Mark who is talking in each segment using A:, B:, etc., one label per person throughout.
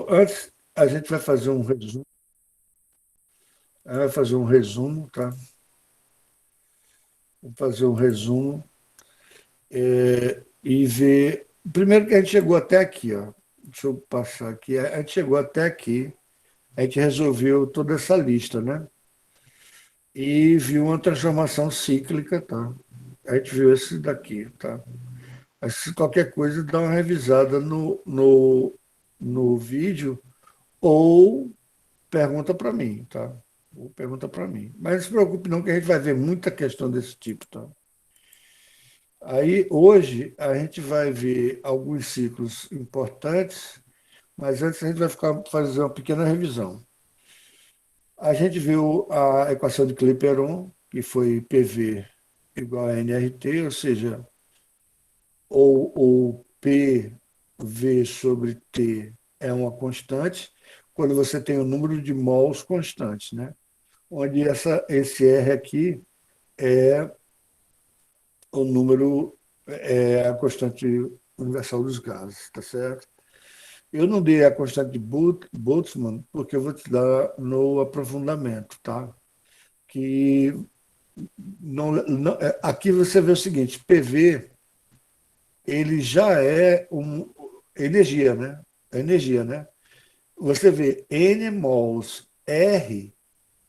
A: Antes, a gente vai fazer um resumo. Vai fazer um resumo, tá? Vamos fazer um resumo e ver. Primeiro que a gente chegou até aqui, ó. Deixa eu passar aqui. A gente chegou até aqui, a gente resolveu toda essa lista, né? E viu uma transformação cíclica, tá? A gente viu esse daqui, tá? Mas se qualquer coisa, dá uma revisada no vídeo ou pergunta para mim, tá? Ou pergunta para mim. Mas não se preocupe não, que a gente vai ver muita questão desse tipo, tá? Aí, hoje, a gente vai ver alguns ciclos importantes, mas antes a gente vai fazer uma pequena revisão. A gente viu a equação de Clapeyron, que foi PV igual a nRT, ou seja, ou PV sobre T é uma constante, quando você tem o número de mols constantes, né? Onde esse R aqui é o número, é a constante universal dos gases, tá certo? Eu não dei a constante de Boltzmann, porque eu vou te dar no aprofundamento, tá? Que aqui você vê o seguinte, PV, ele já é energia, né? É energia, né? Você vê N mols, R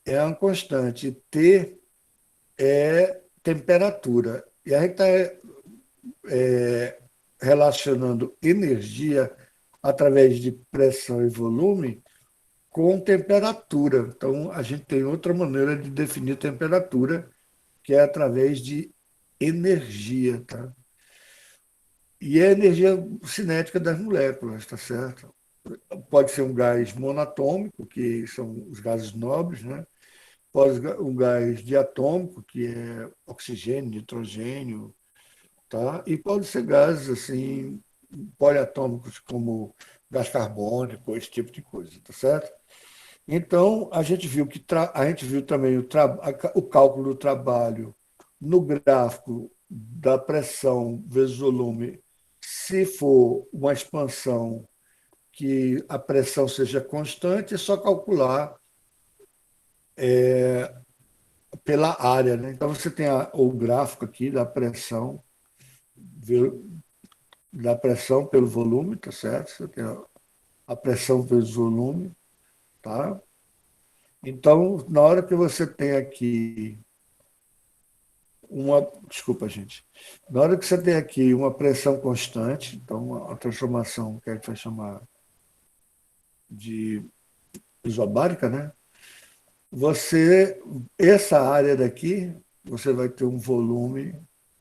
A: é uma constante, T é temperatura. E a gente está relacionando energia através de pressão e volume com temperatura. Então, a gente tem outra maneira de definir temperatura, que é através de energia, tá? E é a energia cinética das moléculas, tá certo? Pode ser um gás monatômico, que são os gases nobres, né? Pode ser um gás diatômico, que é oxigênio, nitrogênio, tá? E pode ser gases assim poliatômicos como gás carbônico, esse tipo de coisa, tá certo? Então a gente viu a gente viu também o cálculo do trabalho no gráfico da pressão vezes volume, se for uma expansão que a pressão seja constante, é só calcular pela área, né? Então você tem o gráfico aqui da pressão pelo volume, tá certo? Você tem a pressão vezes volume, tá? Então, na hora que você tem aqui desculpa, gente. Na hora que você tem aqui uma pressão constante, então a transformação que a gente vai chamar de isobárica, né? Essa área daqui, você vai ter um volume,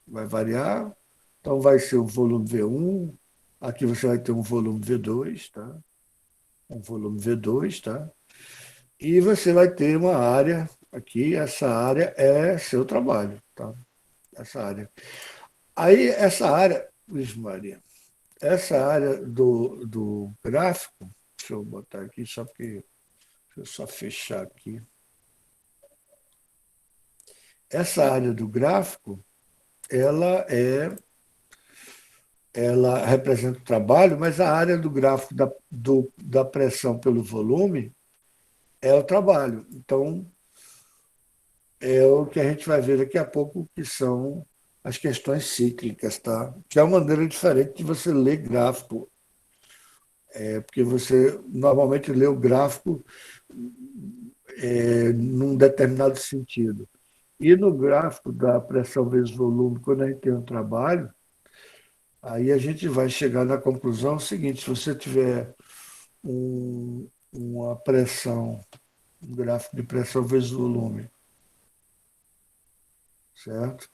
A: vai variar, então vai ser o volume V1, aqui você vai ter um volume V2, tá? Um volume V2, tá? E você vai ter uma área aqui, essa área é seu trabalho, tá? Essa área. Aí, essa área, Luiz Maria, essa área do gráfico, deixa eu botar aqui, deixa eu só fechar aqui. Essa área do gráfico, ela ela representa o trabalho, mas a área do gráfico da pressão pelo volume é o trabalho. Então, é o que a gente vai ver daqui a pouco, que são as questões cíclicas, tá? Que é uma maneira diferente de você ler gráfico, porque você normalmente lê o gráfico num determinado sentido. E no gráfico da pressão vezes volume, quando a gente tem um trabalho, aí a gente vai chegar na conclusão seguinte: se você tiver uma pressão, um gráfico de pressão vezes volume, certo?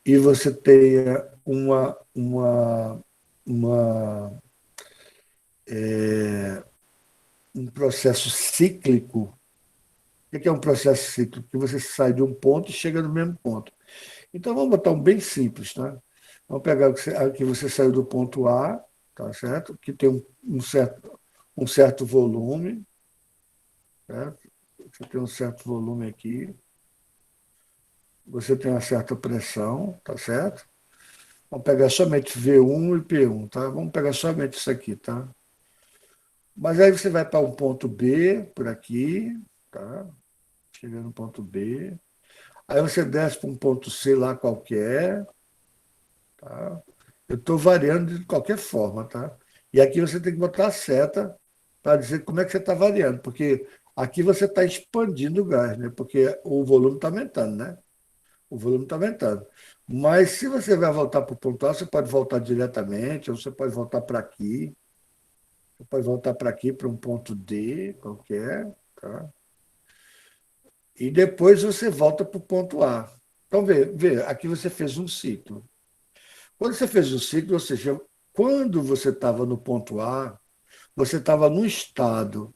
A: E você tenha uma, um processo cíclico. O que é um processo cíclico? Que você sai de um ponto e chega no mesmo ponto. Então, vamos botar um bem simples, tá? Vamos pegar aqui você saiu do ponto A, tá certo? Que tem um certo volume, certo? Você tem um certo volume aqui, você tem uma certa pressão, tá certo? Vamos pegar somente V1 e P1, tá? Vamos pegar somente isso aqui, tá? Mas aí você vai para um ponto B, por aqui, tá? Chega no ponto B. Aí você desce para um ponto C lá qualquer, tá? Eu estou variando de qualquer forma, tá? E aqui você tem que botar a seta para dizer como é que você está variando, porque aqui você está expandindo o gás, né? Porque o volume está aumentando, né? O volume está aumentando. Mas se você vai voltar para o ponto A, você pode voltar diretamente, ou você pode voltar para aqui, você pode voltar para aqui, para um ponto D qualquer, tá? E depois você volta para o ponto A. Então, vê, aqui você fez um ciclo. Quando você fez o ciclo, ou seja, quando você estava no ponto A, você estava num estado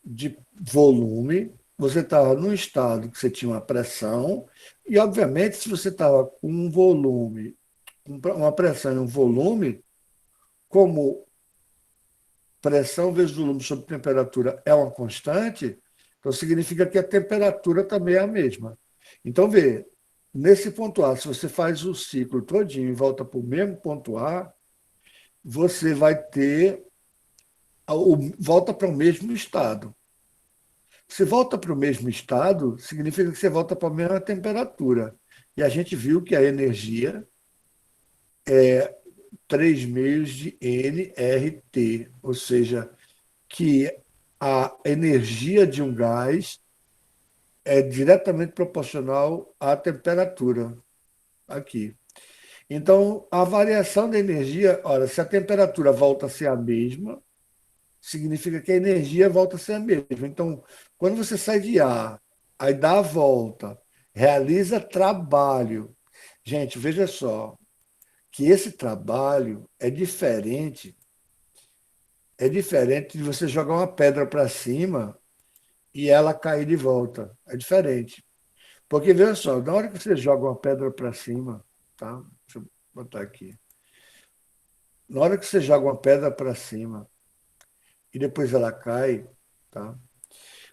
A: de volume, você estava num estado que você tinha uma pressão, e, obviamente, se você estava com um volume, uma pressão e um volume, como pressão vezes volume sobre temperatura é uma constante, então significa que a temperatura também é a mesma. Então, vê, nesse ponto A, se você faz o ciclo todinho e volta para o mesmo ponto A, você vai ter, volta para o mesmo estado. Se volta para o mesmo estado, significa que você volta para a mesma temperatura. E a gente viu que a energia é 3 meios de nRT, ou seja, que a energia de um gás é diretamente proporcional à temperatura aqui. Então, a variação da energia, olha, se a temperatura volta a ser a mesma, significa que a energia volta a ser a mesma. Então, quando você sai de A, aí dá a volta, realiza trabalho. Gente, veja só, que esse trabalho é diferente de você jogar uma pedra para cima e ela cair de volta. É diferente. Porque, veja só, na hora que você joga uma pedra para cima, tá? Deixa eu botar aqui. Na hora que você joga uma pedra para cima e depois ela cai, tá?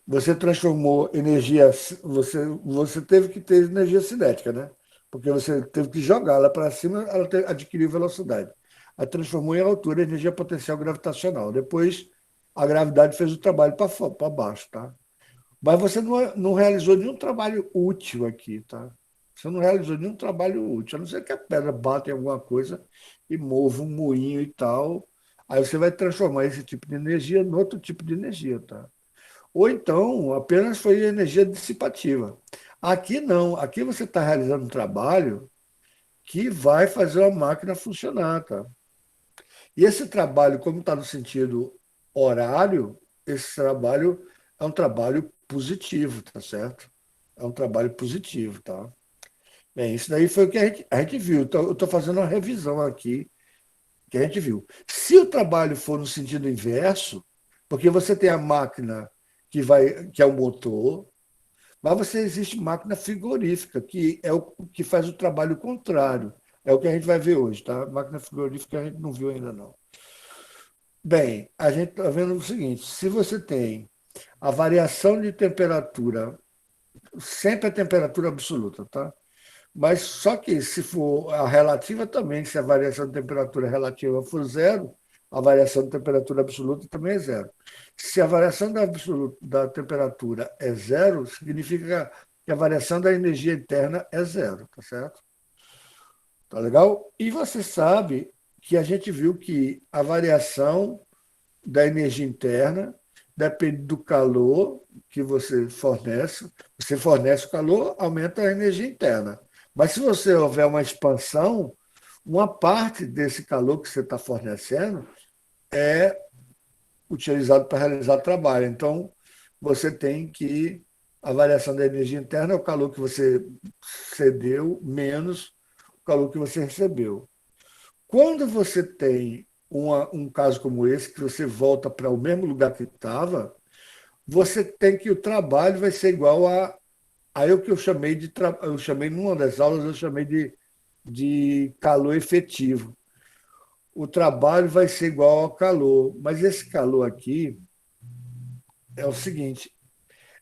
A: Você transformou energia, você teve que ter energia cinética, né? Porque você teve que jogá-la para cima, ela adquiriu velocidade. Aí transformou em altura energia potencial gravitacional. Depois a gravidade fez o trabalho para baixo, tá? Mas você não realizou nenhum trabalho útil aqui, tá? Você não realizou nenhum trabalho útil, a não ser que a pedra bata em alguma coisa e mova um moinho e tal. Aí você vai transformar esse tipo de energia em outro tipo de energia, tá? Ou então apenas foi energia dissipativa. Aqui não, aqui você está realizando um trabalho que vai fazer a máquina funcionar, tá? E esse trabalho, como está no sentido horário, esse trabalho é um trabalho positivo, tá certo? É um trabalho positivo, tá? Bem, isso daí foi o que a gente viu. Então, eu estou fazendo uma revisão aqui que a gente viu. Se o trabalho for no sentido inverso, porque você tem a máquina que é o motor, mas você existe máquina frigorífica, que é o que faz o trabalho contrário. É o que a gente vai ver hoje, tá? Máquina frigorífica a gente não viu ainda não. Bem, a gente está vendo o seguinte: se você tem a variação de temperatura, sempre a temperatura absoluta, tá? Mas só que se for a relativa também, se a variação de temperatura relativa for zero, a variação de temperatura absoluta também é zero. Se a variação da temperatura é zero, significa que a variação da energia interna é zero, tá certo? Tá legal? E você sabe que a gente viu que a variação da energia interna depende do calor que você fornece. Você fornece o calor, aumenta a energia interna. Mas se você houver uma expansão, uma parte desse calor que você está fornecendo é utilizado para realizar trabalho. Então, você tem que. A variação da energia interna é o calor que você cedeu menos o calor que você recebeu. Quando você tem um caso como esse, que você volta para o mesmo lugar que estava, você tem que o trabalho vai ser igual a o que eu chamei eu chamei numa das aulas, eu chamei de calor efetivo. O trabalho vai ser igual ao calor, mas esse calor aqui é o seguinte,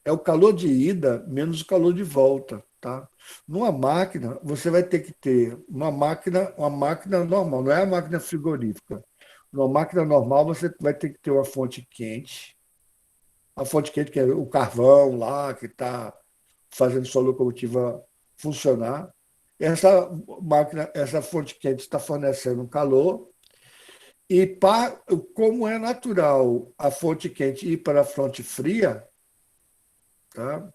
A: é o calor de ida menos o calor de volta, tá? Numa máquina, você vai ter que ter uma máquina normal, não é a máquina frigorífica. Numa máquina normal, você vai ter que ter uma fonte quente. A fonte quente, que é o carvão lá, que está fazendo sua locomotiva funcionar. Essa máquina, essa fonte quente está fornecendo calor. E como é natural a fonte quente ir para a fonte fria, tá?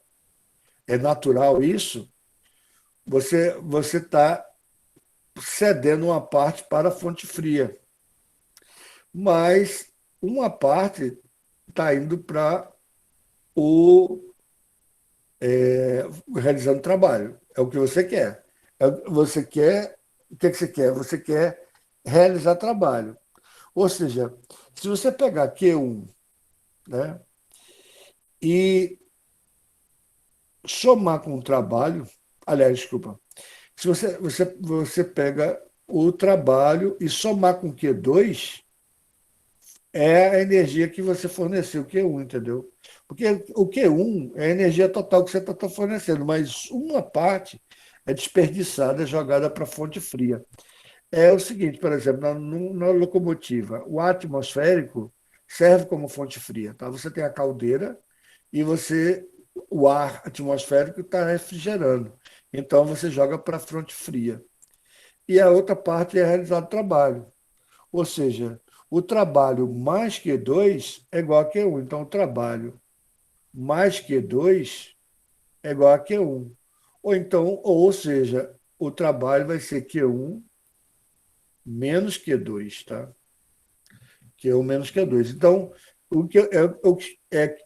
A: É natural isso, você está cedendo uma parte para a fonte fria, mas uma parte está indo para o realizando trabalho. É o que você quer. Você quer o que, é que você quer? Você quer realizar trabalho. Ou seja, se você pegar Q1, né, e somar com o trabalho, aliás, desculpa, se você pega o trabalho e somar com Q2, é a energia que você forneceu, o Q1, entendeu? Porque o Q1 é a energia total que você está fornecendo, mas uma parte é desperdiçada, é jogada para a fonte fria. É o seguinte, por exemplo, na locomotiva, o ar atmosférico serve como fonte fria. Tá? Você tem a caldeira e o ar atmosférico está refrigerando. Então, você joga para a fonte fria. E a outra parte é realizar o trabalho. Ou seja, o trabalho mais Q2 é igual a Q1. Então, o trabalho mais Q2 é igual a Q1. Ou então, ou seja, o trabalho vai ser Q1 menos Q2, tá? Q1 menos Q2. Então,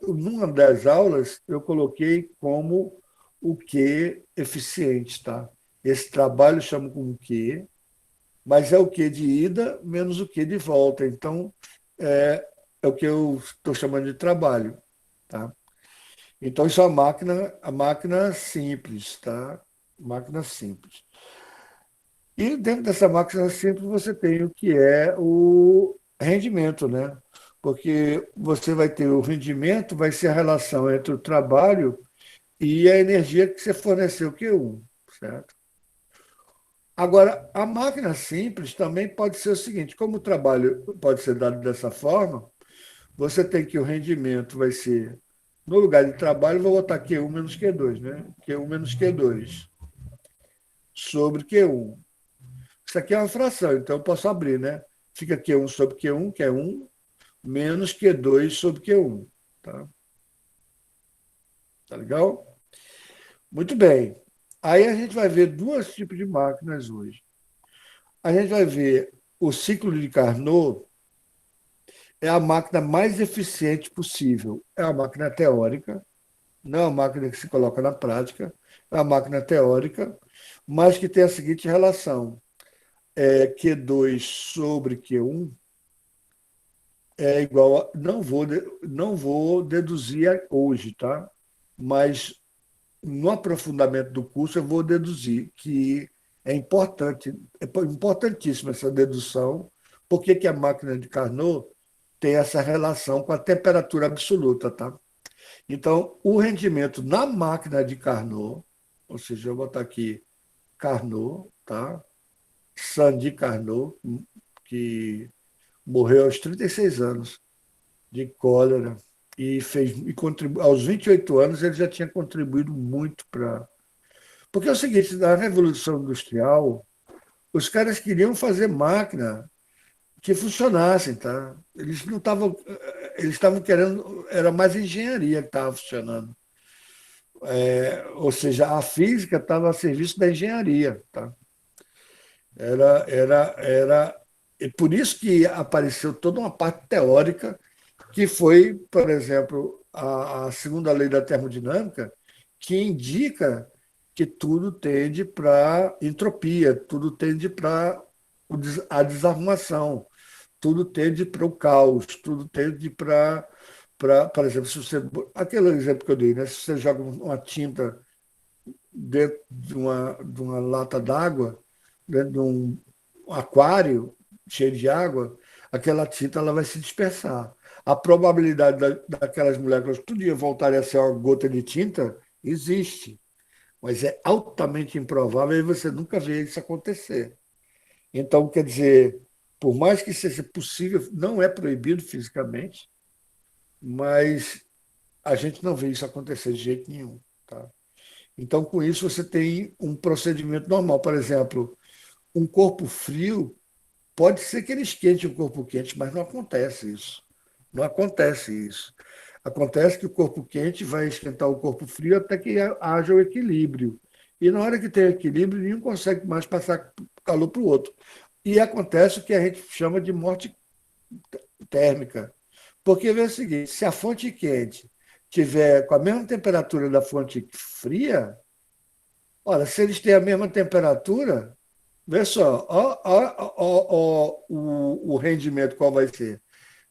A: numa das aulas, eu coloquei como o Q eficiente, tá? Esse trabalho eu chamo como Q, mas é o Q de ida menos o Q de volta. Então, é, é o que eu estou chamando de trabalho, tá? Então, isso é a máquina simples, tá? Máquina simples. E dentro dessa máquina simples você tem o que é o rendimento, né? Porque você vai ter o rendimento, vai ser a relação entre o trabalho e a energia que você forneceu, Q1, certo? Agora, a máquina simples também pode ser o seguinte, como o trabalho pode ser dado dessa forma, você tem que o rendimento vai ser, no lugar de trabalho, eu vou botar Q1 menos Q2, né? Q1 menos Q2 sobre Q1. Isso aqui é uma fração, então eu posso abrir, né? Fica Q1 sobre Q1, que é 1, menos Q2 sobre Q1. Tá, tá legal? Muito bem. Aí a gente vai ver dois tipos de máquinas hoje. A gente vai ver o ciclo de Carnot, é a máquina mais eficiente possível. É uma máquina teórica, não é uma máquina que se coloca na prática, é uma máquina teórica, mas que tem a seguinte relação: Q2 sobre Q1 é igual a. Não vou deduzir hoje, tá? Mas no aprofundamento do curso eu vou deduzir que é importante, é importantíssima essa dedução, porque que a máquina de Carnot tem essa relação com a temperatura absoluta, tá? Então, o rendimento na máquina de Carnot, ou seja, eu vou botar aqui Carnot, tá? Sandy Carnot, que morreu aos 36 anos de cólera aos 28 anos ele já tinha contribuído muito para. Porque é o seguinte, na Revolução Industrial, os caras queriam fazer máquina que funcionassem, tá? Eles estavam querendo, era mais engenharia que estava funcionando. Ou seja, a física estava a serviço da engenharia, tá? Era e por isso que apareceu toda uma parte teórica que foi, por exemplo, a segunda lei da termodinâmica, que indica que tudo tende para entropia, tudo tende para a desarrumação, tudo tende para o caos, tudo tende por exemplo, se você, aquele exemplo que eu dei, né? Se você joga uma tinta dentro de uma lata d'água, dentro de um aquário cheio de água, aquela tinta ela vai se dispersar. A probabilidade daquelas moléculas tudo dia voltarem a ser uma gota de tinta existe, mas é altamente improvável e você nunca vê isso acontecer. Então, quer dizer, Por mais que seja possível, não é proibido fisicamente, mas a gente não vê isso acontecer de jeito nenhum. Tá? Então, com isso, você tem um procedimento normal. Por exemplo, um corpo frio, pode ser que ele esquente o corpo quente, mas não acontece isso. Não acontece isso. Acontece que o corpo quente vai esquentar o corpo frio até que haja o equilíbrio. E na hora que tem equilíbrio, nenhum consegue mais passar calor para o outro. E acontece o que a gente chama de morte térmica. Porque vê o seguinte, se a fonte quente tiver com a mesma temperatura da fonte fria, olha, se eles têm a mesma temperatura, vê só, o rendimento qual vai ser.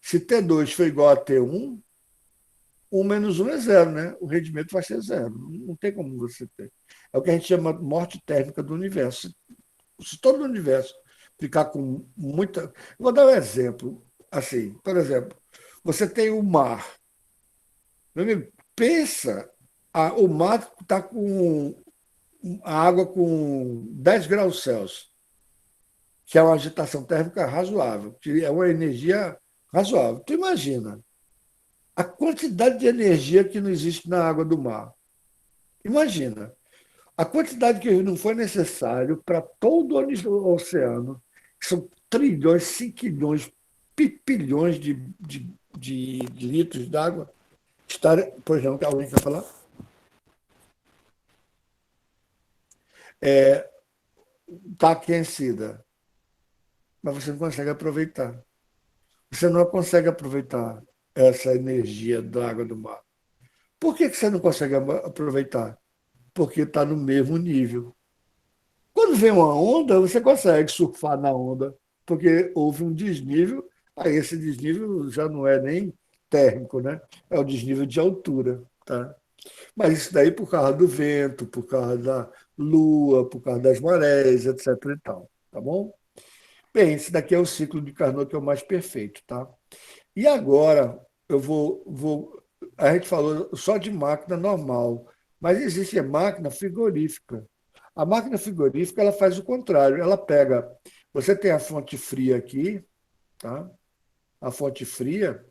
A: Se T2 for igual a T1, 1 menos 1 é zero, né? O rendimento vai ser zero. Não tem como você ter. É o que a gente chama de morte térmica do universo. Se todo o universo ficar com muita. Vou dar um exemplo. Assim, por exemplo, você tem o mar. Meu amigo, pensa, o mar está com a água com 10 graus Celsius, que é uma agitação térmica razoável, que é uma energia razoável. Tu imagina a quantidade de energia que não existe na água do mar. Imagina a quantidade que não foi necessário para todo o oceano, que são trilhões, cinquilhões, pipilhões de litros d'água, estar. Por exemplo, alguém quer falar? Está aquecida, mas você não consegue aproveitar. Você não consegue aproveitar essa energia da água do mar. Por que você não consegue aproveitar? Porque está no mesmo nível. Quando vem uma onda, você consegue surfar na onda, porque houve um desnível, aí esse desnível já não é nem térmico, né? É o desnível de altura. Tá? Mas isso daí por causa do vento, por causa da lua, por causa das marés, etc. e tal. Tá bom? Bem, esse daqui é o ciclo de Carnot que é o mais perfeito, tá? E agora eu vou. A gente falou só de máquina normal, mas existe a máquina frigorífica. A máquina frigorífica ela faz o contrário. Ela pega. Você tem a fonte fria aqui, tá? A fonte fria,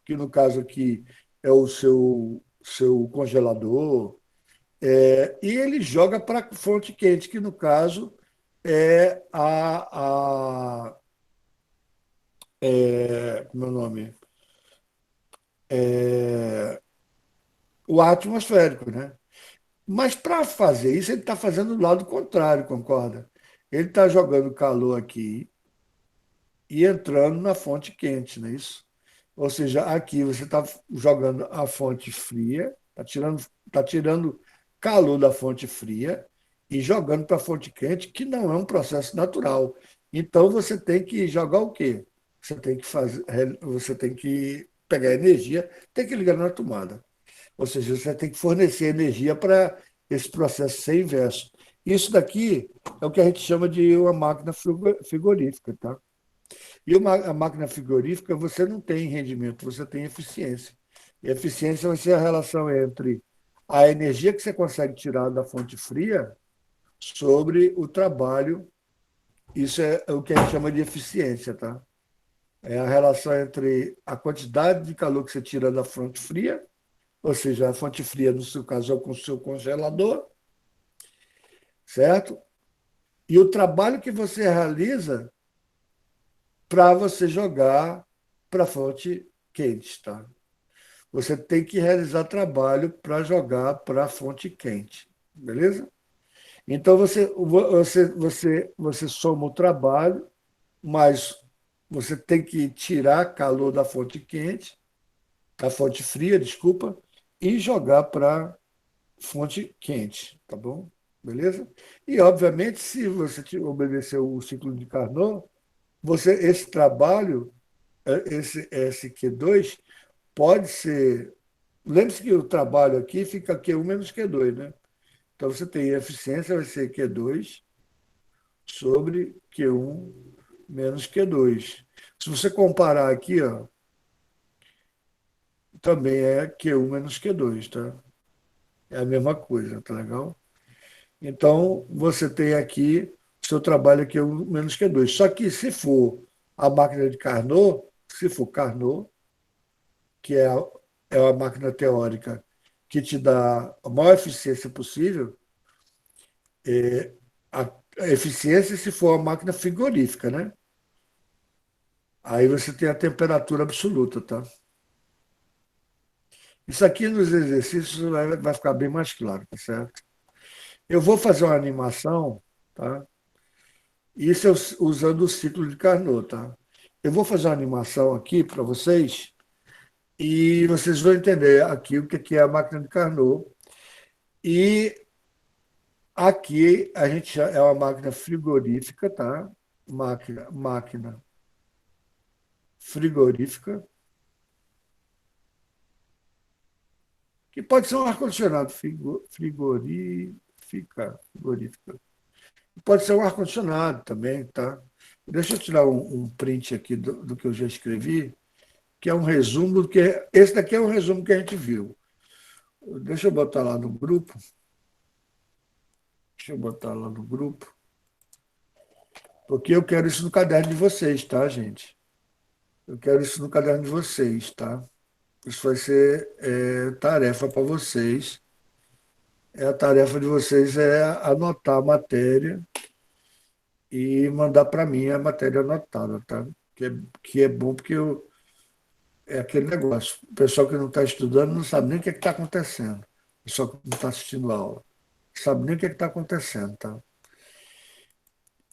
A: que no caso aqui é o seu congelador, e ele joga para a fonte quente, que no caso é como é o nome? É, o ar atmosférico, né? Mas para fazer isso, ele está fazendo o lado contrário, concorda? Ele está jogando calor aqui e entrando na fonte quente, não é isso? Ou seja, aqui você está jogando a fonte fria, tá tirando calor da fonte fria e jogando para a fonte quente, que não é um processo natural. Então você tem que jogar o quê? Você tem que pegar energia, tem que ligar na tomada. Ou seja, você tem que fornecer energia para esse processo ser inverso. Isso daqui é o que a gente chama de uma máquina frigorífica, tá? E a máquina frigorífica, você não tem rendimento, você tem eficiência. E eficiência vai ser a relação entre a energia que você consegue tirar da fonte fria sobre o trabalho. Isso é o que a gente chama de eficiência, tá? É a relação entre a quantidade de calor que você tira da fonte fria, ou seja, a fonte fria, no seu caso, é com o seu congelador, certo? E o trabalho que você realiza para você jogar para a fonte quente, tá? Você tem que realizar trabalho para jogar para a fonte quente, beleza? Então você soma o trabalho, mas você tem que tirar calor da fonte quente, da fonte fria, desculpa, e jogar para fonte quente, tá bom? Beleza? E, obviamente, se você obedecer o ciclo de Carnot, esse trabalho, esse SQ2, pode ser. Lembre-se que o trabalho aqui fica Q1 menos Q2, né? Então você tem a eficiência, vai ser Q2 sobre Q1 menos Q2. Se você comparar aqui, ó, também é Q1 menos Q2, tá? É a mesma coisa, tá legal? Então, você tem aqui, seu trabalho aqui é um menos Q2. Só que se for A máquina de Carnot, se for Carnot, que é uma máquina teórica que te dá a maior eficiência possível, a eficiência se for uma máquina frigorífica, né? Aí você tem a temperatura absoluta, tá? Isso aqui nos exercícios vai ficar bem mais claro, tá certo? Eu vou fazer uma animação, tá? Isso eu usando o ciclo de Carnot, tá? Eu vou fazer uma animação aqui para vocês e vocês vão entender aqui o que é a máquina de Carnot. E aqui a gente é uma máquina frigorífica, tá? Máquina frigorífica, que pode ser um ar-condicionado frigorífica. Pode ser um ar-condicionado também, tá? Deixa eu tirar um print aqui do que eu já escrevi, que é um resumo do que. Esse daqui é um resumo que a gente viu. Deixa eu botar lá no grupo. Deixa eu botar lá no grupo. Porque eu quero isso no caderno de vocês, tá, gente? Eu quero isso no caderno de vocês, tá? Isso vai ser tarefa para vocês. A tarefa de vocês é anotar a matéria e mandar para mim a matéria anotada, tá? Que é bom porque é aquele negócio. O pessoal que não está estudando não sabe nem o que está acontecendo. O pessoal que não está assistindo a aula. Não sabe nem o que está acontecendo, tá?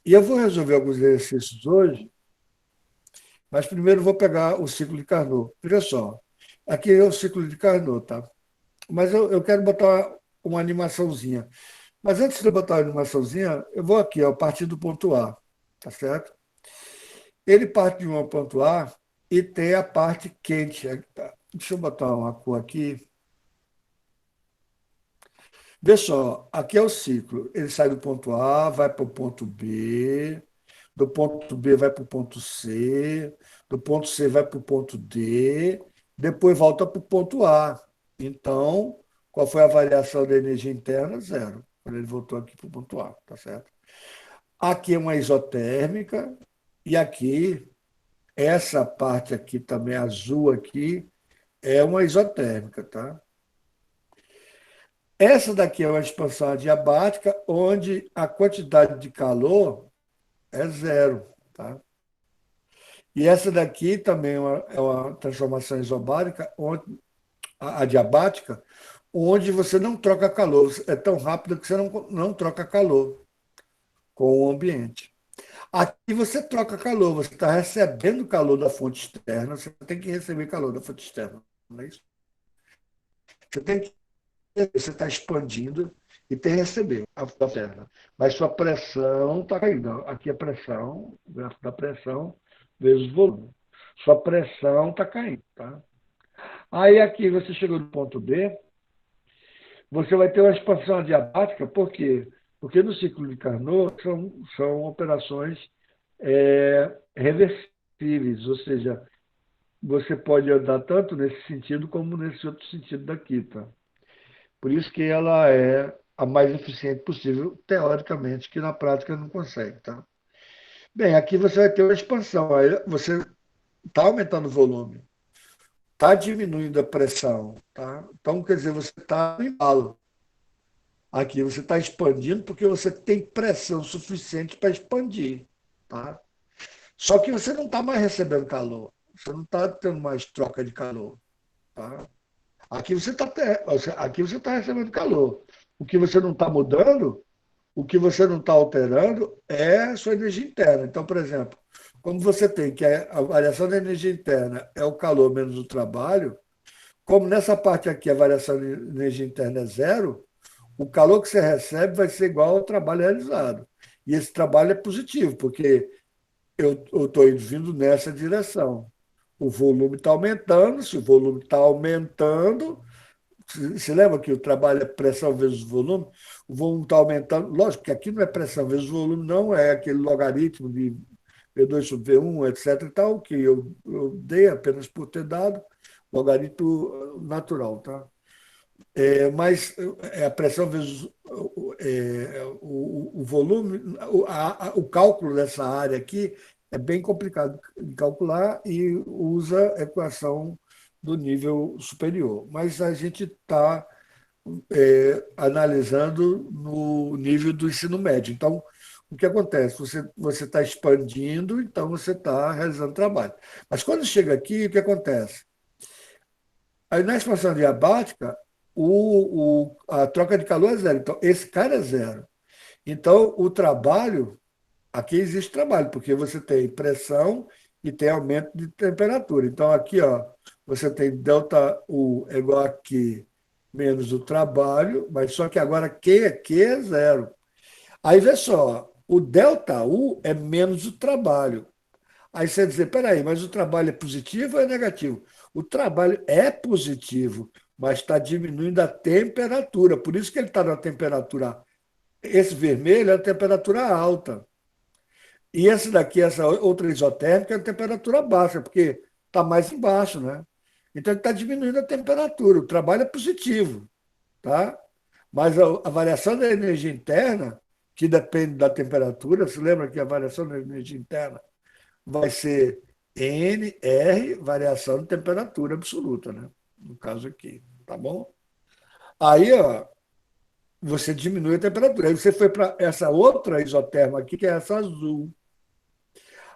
A: E eu vou resolver alguns exercícios hoje, mas primeiro vou pegar o ciclo de Carnot. Veja só, aqui é o ciclo de Carnot, tá? Mas eu quero botar uma animaçãozinha. Mas antes de eu botar a animaçãozinha, eu vou aqui, ó, a partir do ponto A, tá certo? Ele parte de um ponto A e tem a parte quente. Deixa eu botar uma cor aqui. Vê só, aqui é o ciclo. Ele sai do ponto A, vai para o ponto B, do ponto B vai para o ponto C, do ponto C vai para o ponto D, depois volta para o ponto A. Então, qual foi a variação da energia interna? Zero. Quando ele voltou aqui para o ponto A, tá certo? Aqui é uma isotérmica, e aqui, essa parte aqui também azul aqui, é uma isotérmica, tá? Essa daqui é uma expansão adiabática, onde a quantidade de calor é zero. Tá? E essa daqui também é uma transformação isobárica, adiabática, onde você não troca calor. É tão rápido que você não troca calor com o ambiente. Aqui você troca calor, você está recebendo calor da fonte externa, você tem que receber calor da fonte externa. Não é isso? Você tem que você está expandindo e tem que receber a terra. Mas sua pressão está caindo. Aqui a pressão, o gráfico da pressão vezes volume. Sua pressão está caindo. Tá? Aí aqui você chegou no ponto B, você vai ter uma expansão adiabática, por quê? Porque no ciclo de Carnot são operações reversíveis, ou seja, você pode andar tanto nesse sentido como nesse outro sentido daqui. Tá? Por isso que ela é a mais eficiente possível, teoricamente, que na prática não consegue. Tá? Bem, aqui você vai ter uma expansão. Aí você está aumentando o volume, está diminuindo a pressão. Tá? Então, quer dizer, você está no embalo. Aqui você está expandindo porque você tem pressão suficiente para expandir. Tá? Só que você não está mais recebendo calor. Você não está tendo mais troca de calor. Tá? Aqui você tá recebendo calor. O que você não está mudando, o que você não está alterando é a sua energia interna. Então, por exemplo, como você tem que a variação da energia interna é o calor menos o trabalho, como nessa parte aqui a variação de energia interna é zero, o calor que você recebe vai ser igual ao trabalho realizado. E esse trabalho é positivo, porque eu estou vindo nessa direção. O volume está aumentando, se o volume está aumentando, você lembra que o trabalho é pressão vezes volume? O volume está aumentando. Lógico que aqui não é pressão vezes volume, não é aquele logaritmo de P2 sobre V1, etc. E tal, que eu dei apenas por ter dado, logaritmo natural. Tá? Mas é a pressão vezes o volume, o cálculo dessa área aqui é bem complicado de calcular e usa a equação do nível superior. Mas a gente está analisando no nível do ensino médio. Então, o que acontece? Você está expandindo, então você está realizando trabalho. Mas quando chega aqui, o que acontece? Aí na expansão diabática, a troca de calor é zero. Então, esse cara é zero. Então, o trabalho, aqui existe trabalho, porque você tem pressão e tem aumento de temperatura. Então, aqui, ó, você tem delta U é igual a Q menos o trabalho, mas só que agora Q é zero. Aí, vê só, o delta U é menos o trabalho. Aí você dizer, peraí, mas o trabalho é positivo ou é negativo? O trabalho é positivo, mas está diminuindo a temperatura. Por isso que ele está na temperatura. Esse vermelho é a temperatura alta. E esse daqui, essa outra isotérmica, é a temperatura baixa, porque está mais embaixo, né? Então ele está diminuindo a temperatura. O trabalho é positivo, tá? Mas a variação da energia interna, que depende da temperatura, se lembra que a variação da energia interna vai ser NR, variação de temperatura absoluta, né? No caso aqui, tá bom? Aí, ó, você diminui a temperatura. Aí você foi para essa outra isoterma aqui, que é essa azul.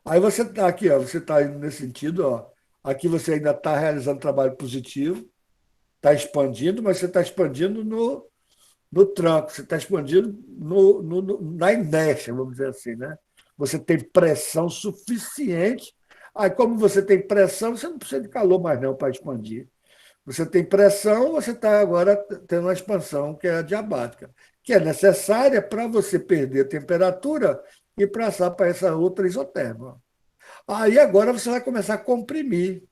A: Aí você está aqui, ó, você está indo nesse sentido, ó. Aqui você ainda está realizando trabalho positivo, está expandindo, mas você está expandindo no tranco, você está expandindo na inércia, vamos dizer assim, né? Você tem pressão suficiente. Aí, como você tem pressão, você não precisa de calor mais não para expandir. Você tem pressão, você está agora tendo uma expansão que é a diabática, que é necessária para você perder temperatura e passar para essa outra isoterma. Aí agora você vai começar a comprimir.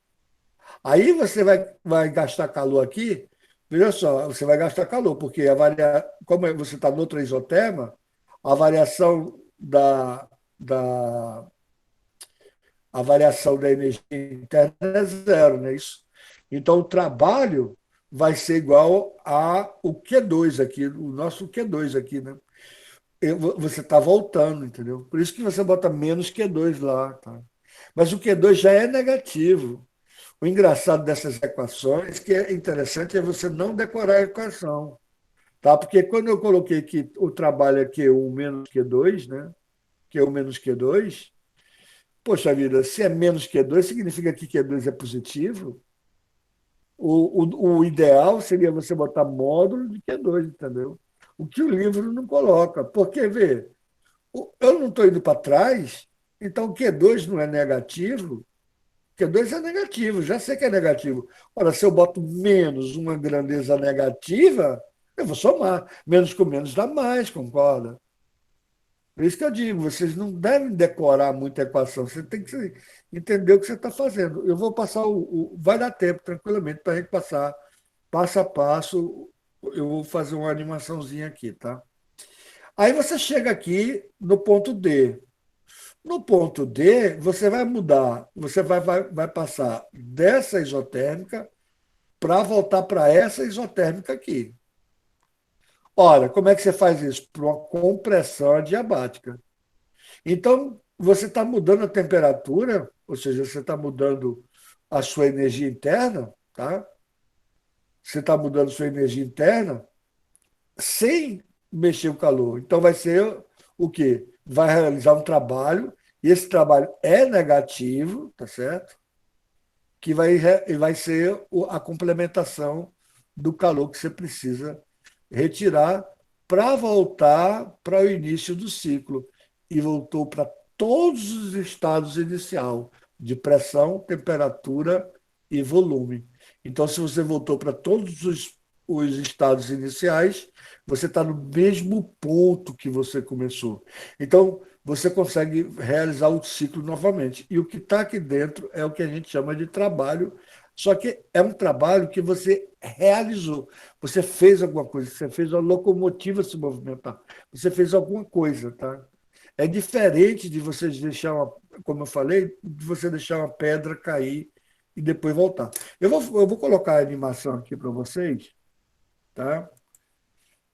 A: Aí você vai gastar calor aqui, veja só, você vai gastar calor, porque como você está noutra isoterma, a variação da, a variação da energia interna é zero, não é isso? Então o trabalho vai ser igual a o Q2 aqui, o nosso Q2 aqui, né? Você está voltando, entendeu? Por isso que você bota menos Q2 lá, tá? Mas o Q2 já é negativo. O engraçado dessas equações, que é interessante, é você não decorar a equação, tá? Porque quando eu coloquei que o trabalho é Q1 menos Q2, né? Q1 menos Q2, poxa vida, se é menos Q2, significa que Q2 é positivo. O ideal seria você botar módulo de Q2, entendeu? O que o livro não coloca. Porque, vê, eu não estou indo para trás, então Q2 não é negativo, Q2 é negativo, já sei que é negativo. Ora, se eu boto menos uma grandeza negativa, eu vou somar. Menos com menos dá mais, concorda? Por isso que eu digo, vocês não devem decorar muita equação, você tem que entender o que você está fazendo. Eu vou passar vai dar tempo, tranquilamente, para a gente passar passo a passo. Eu vou fazer uma animaçãozinha aqui, tá? Aí você chega aqui no ponto D. No ponto D, você vai mudar, você vai passar dessa isotérmica para voltar para essa isotérmica aqui. Olha, como é que você faz isso? Por uma compressão adiabática. Então, você está mudando a temperatura, ou seja, você está mudando a sua energia interna, tá? Você está mudando a sua energia interna sem mexer o calor. Então, vai ser o quê? Vai realizar um trabalho, e esse trabalho é negativo, tá certo? Que vai ser a complementação do calor que você precisa retirar para voltar para o início do ciclo. E voltou para todos os estados inicial de pressão, temperatura e volume. Então, se você voltou para todos os estados iniciais, você está no mesmo ponto que você começou. Então, você consegue realizar o ciclo novamente. E o que está aqui dentro é o que a gente chama de trabalho, só que é um trabalho que você realizou. Você fez alguma coisa, você fez a locomotiva se movimentar, você fez alguma coisa, tá? É diferente de você deixar como eu falei, de você deixar uma pedra cair e depois voltar. Eu vou colocar a animação aqui para vocês, tá?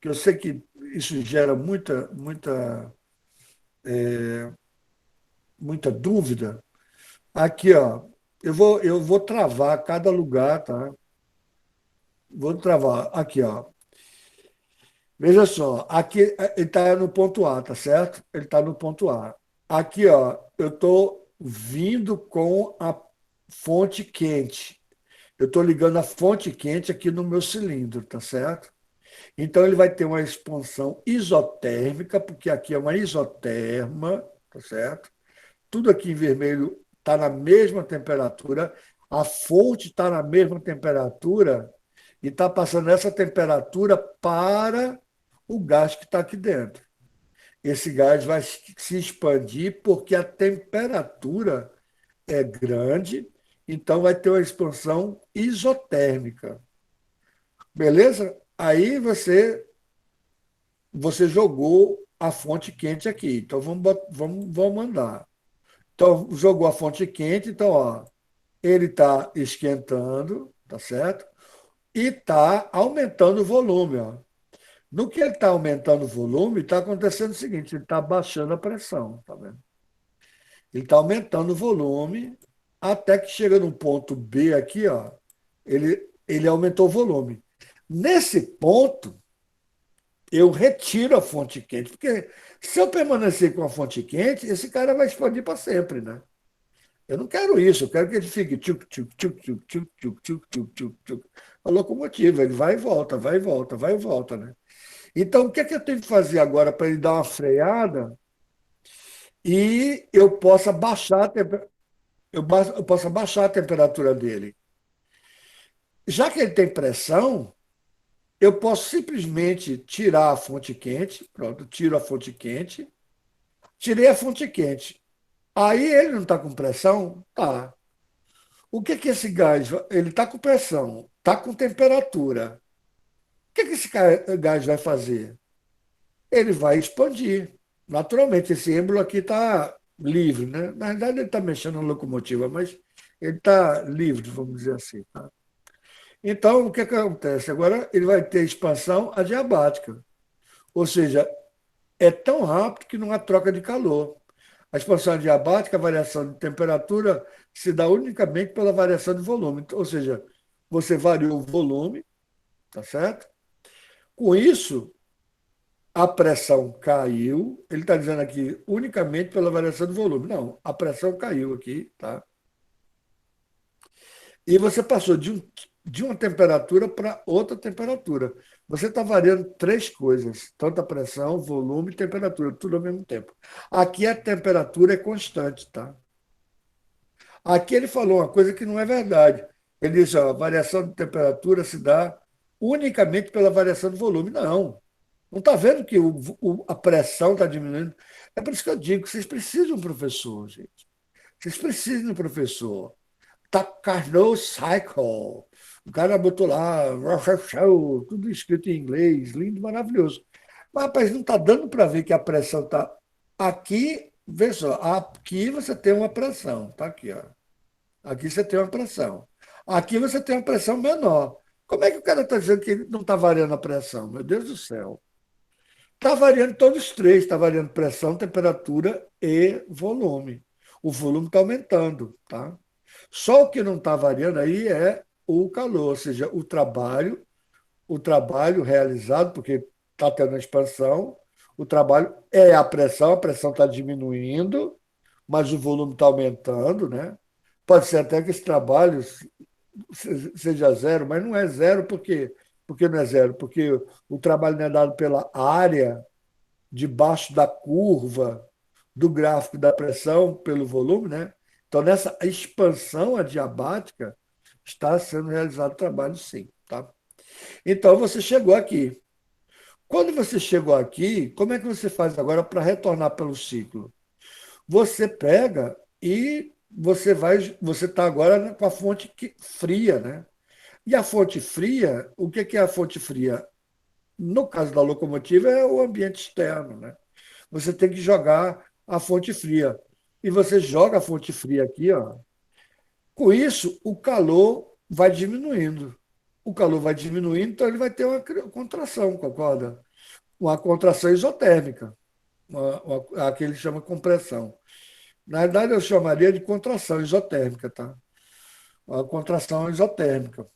A: Que eu sei que isso gera muita muita dúvida, aqui, ó, eu vou travar cada lugar, tá? Vou travar. Aqui, ó. Veja só, aqui ele está no ponto A, tá certo? Ele está no ponto A. Aqui, ó, eu estou vindo com a fonte quente. Eu estou ligando a fonte quente aqui no meu cilindro, tá certo? Então ele vai ter uma expansão isotérmica, porque aqui é uma isoterma, tá certo? Tudo aqui em vermelho está na mesma temperatura, a fonte está na mesma temperatura e está passando essa temperatura para o gás que está aqui dentro. Esse gás vai se expandir porque a temperatura é grande, então vai ter uma expansão isotérmica. Beleza? Aí você jogou a fonte quente aqui. Então vamos mandar. Então jogou a fonte quente, então ó, ele está esquentando, tá certo? E está aumentando o volume, ó. No que ele está aumentando o volume, está acontecendo o seguinte: ele está baixando a pressão, tá vendo? Ele está aumentando o volume até que chega num ponto B aqui, ó. Ele aumentou o volume. Nesse ponto, eu retiro a fonte quente, porque se eu permanecer com a fonte quente, esse cara vai expandir para sempre, né? Eu não quero isso, eu quero que ele fique tchuc, tchuc, tchuc, tchuc, tchuc, tchuc, tchuc, tchuc, tchuc, tchuc. A locomotiva, ele vai e volta, vai e volta, vai e volta, né? Então, o que é que eu tenho que fazer agora para ele dar uma freada e eu possa baixar eu possa baixar a temperatura dele? Já que ele tem pressão, eu posso simplesmente tirar a fonte quente, pronto, tiro a fonte quente, tirei a fonte quente. Aí ele não está com pressão? Tá. O que que esse gás, ele está com pressão, está com temperatura. O que que esse gás vai fazer? Ele vai expandir. Naturalmente, esse êmbolo aqui está livre, né? Na verdade, ele está mexendo na locomotiva, mas ele está livre, vamos dizer assim. Tá? Então, o que que acontece? Agora ele vai ter expansão adiabática, ou seja, é tão rápido que não há troca de calor. A expansão adiabática, a variação de temperatura, se dá unicamente pela variação de volume. Ou seja, você variou o volume, tá certo? Com isso, a pressão caiu. Ele está dizendo aqui unicamente pela variação do volume. Não, a pressão caiu aqui, tá? E você passou de uma temperatura para outra temperatura. Você está variando três coisas: tanto a pressão, volume e temperatura, tudo ao mesmo tempo. Aqui a temperatura é constante, tá? Aqui ele falou uma coisa que não é verdade. Ele disse: ó, a variação de temperatura se dá unicamente pela variação do volume. Não está vendo que a pressão está diminuindo? É por isso que eu digo que vocês precisam de um professor, gente. Vocês precisam de um professor. Tá Carnot Cycle. O cara botou lá, Show, tudo escrito em inglês, lindo, maravilhoso. Mas, rapaz, não está dando para ver que a pressão está aqui. Vê só, aqui você tem uma pressão, tá aqui, ó. Aqui você tem uma pressão. Aqui você tem uma pressão menor. Como é que o cara está dizendo que não está variando a pressão? Meu Deus do céu. Está variando todos os três, está variando pressão, temperatura e volume. O volume está aumentando, tá? Só o que não está variando aí é o calor, ou seja, o trabalho realizado, porque está tendo uma expansão, o trabalho é a pressão está diminuindo, mas o volume está aumentando, né? Pode ser até que esse trabalho seja zero, mas não é zero porque não é zero, porque o trabalho não é dado pela área debaixo da curva do gráfico da pressão pelo volume, né? Então, nessa expansão adiabática, está sendo realizado trabalho sim. Tá? Então, você chegou aqui. Quando você chegou aqui, como é que você faz agora para retornar pelo ciclo? Você pega e você está agora com a fonte fria, né? E a fonte fria, o que é a fonte fria? No caso da locomotiva, é o ambiente externo, né? Você tem que jogar a fonte fria. E você joga a fonte fria aqui, ó. Com isso, o calor vai diminuindo. O calor vai diminuindo, então ele vai ter uma contração, concorda? Uma contração isotérmica, a que ele chama compressão. Na verdade, eu chamaria de contração isotérmica, tá? Uma contração isotérmica,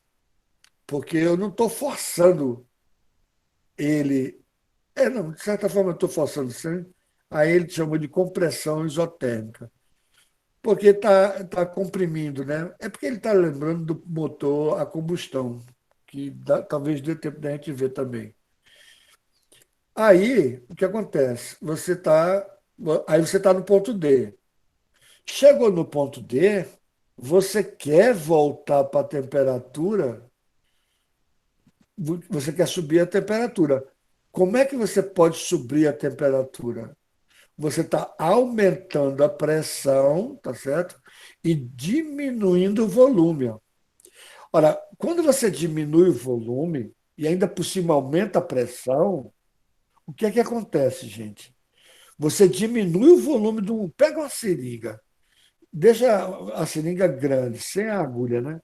A: porque eu não estou forçando ele. Não, de certa forma eu estou forçando sim, aí ele chamou de compressão isotérmica, porque tá comprimindo, né? É porque ele está lembrando do motor a combustão, que talvez dê tempo da gente ver também. Aí, o que acontece? Aí você está no ponto D. Chegou no ponto D, você quer voltar para a temperatura, você quer subir a temperatura. Como é que você pode subir a temperatura? Você está aumentando a pressão, tá certo? E diminuindo o volume. Ó. Ora, quando você diminui o volume e ainda por cima aumenta a pressão, o que é que acontece, gente? Você diminui o volume do. Pega uma seringa, deixa a seringa grande, sem a agulha, né?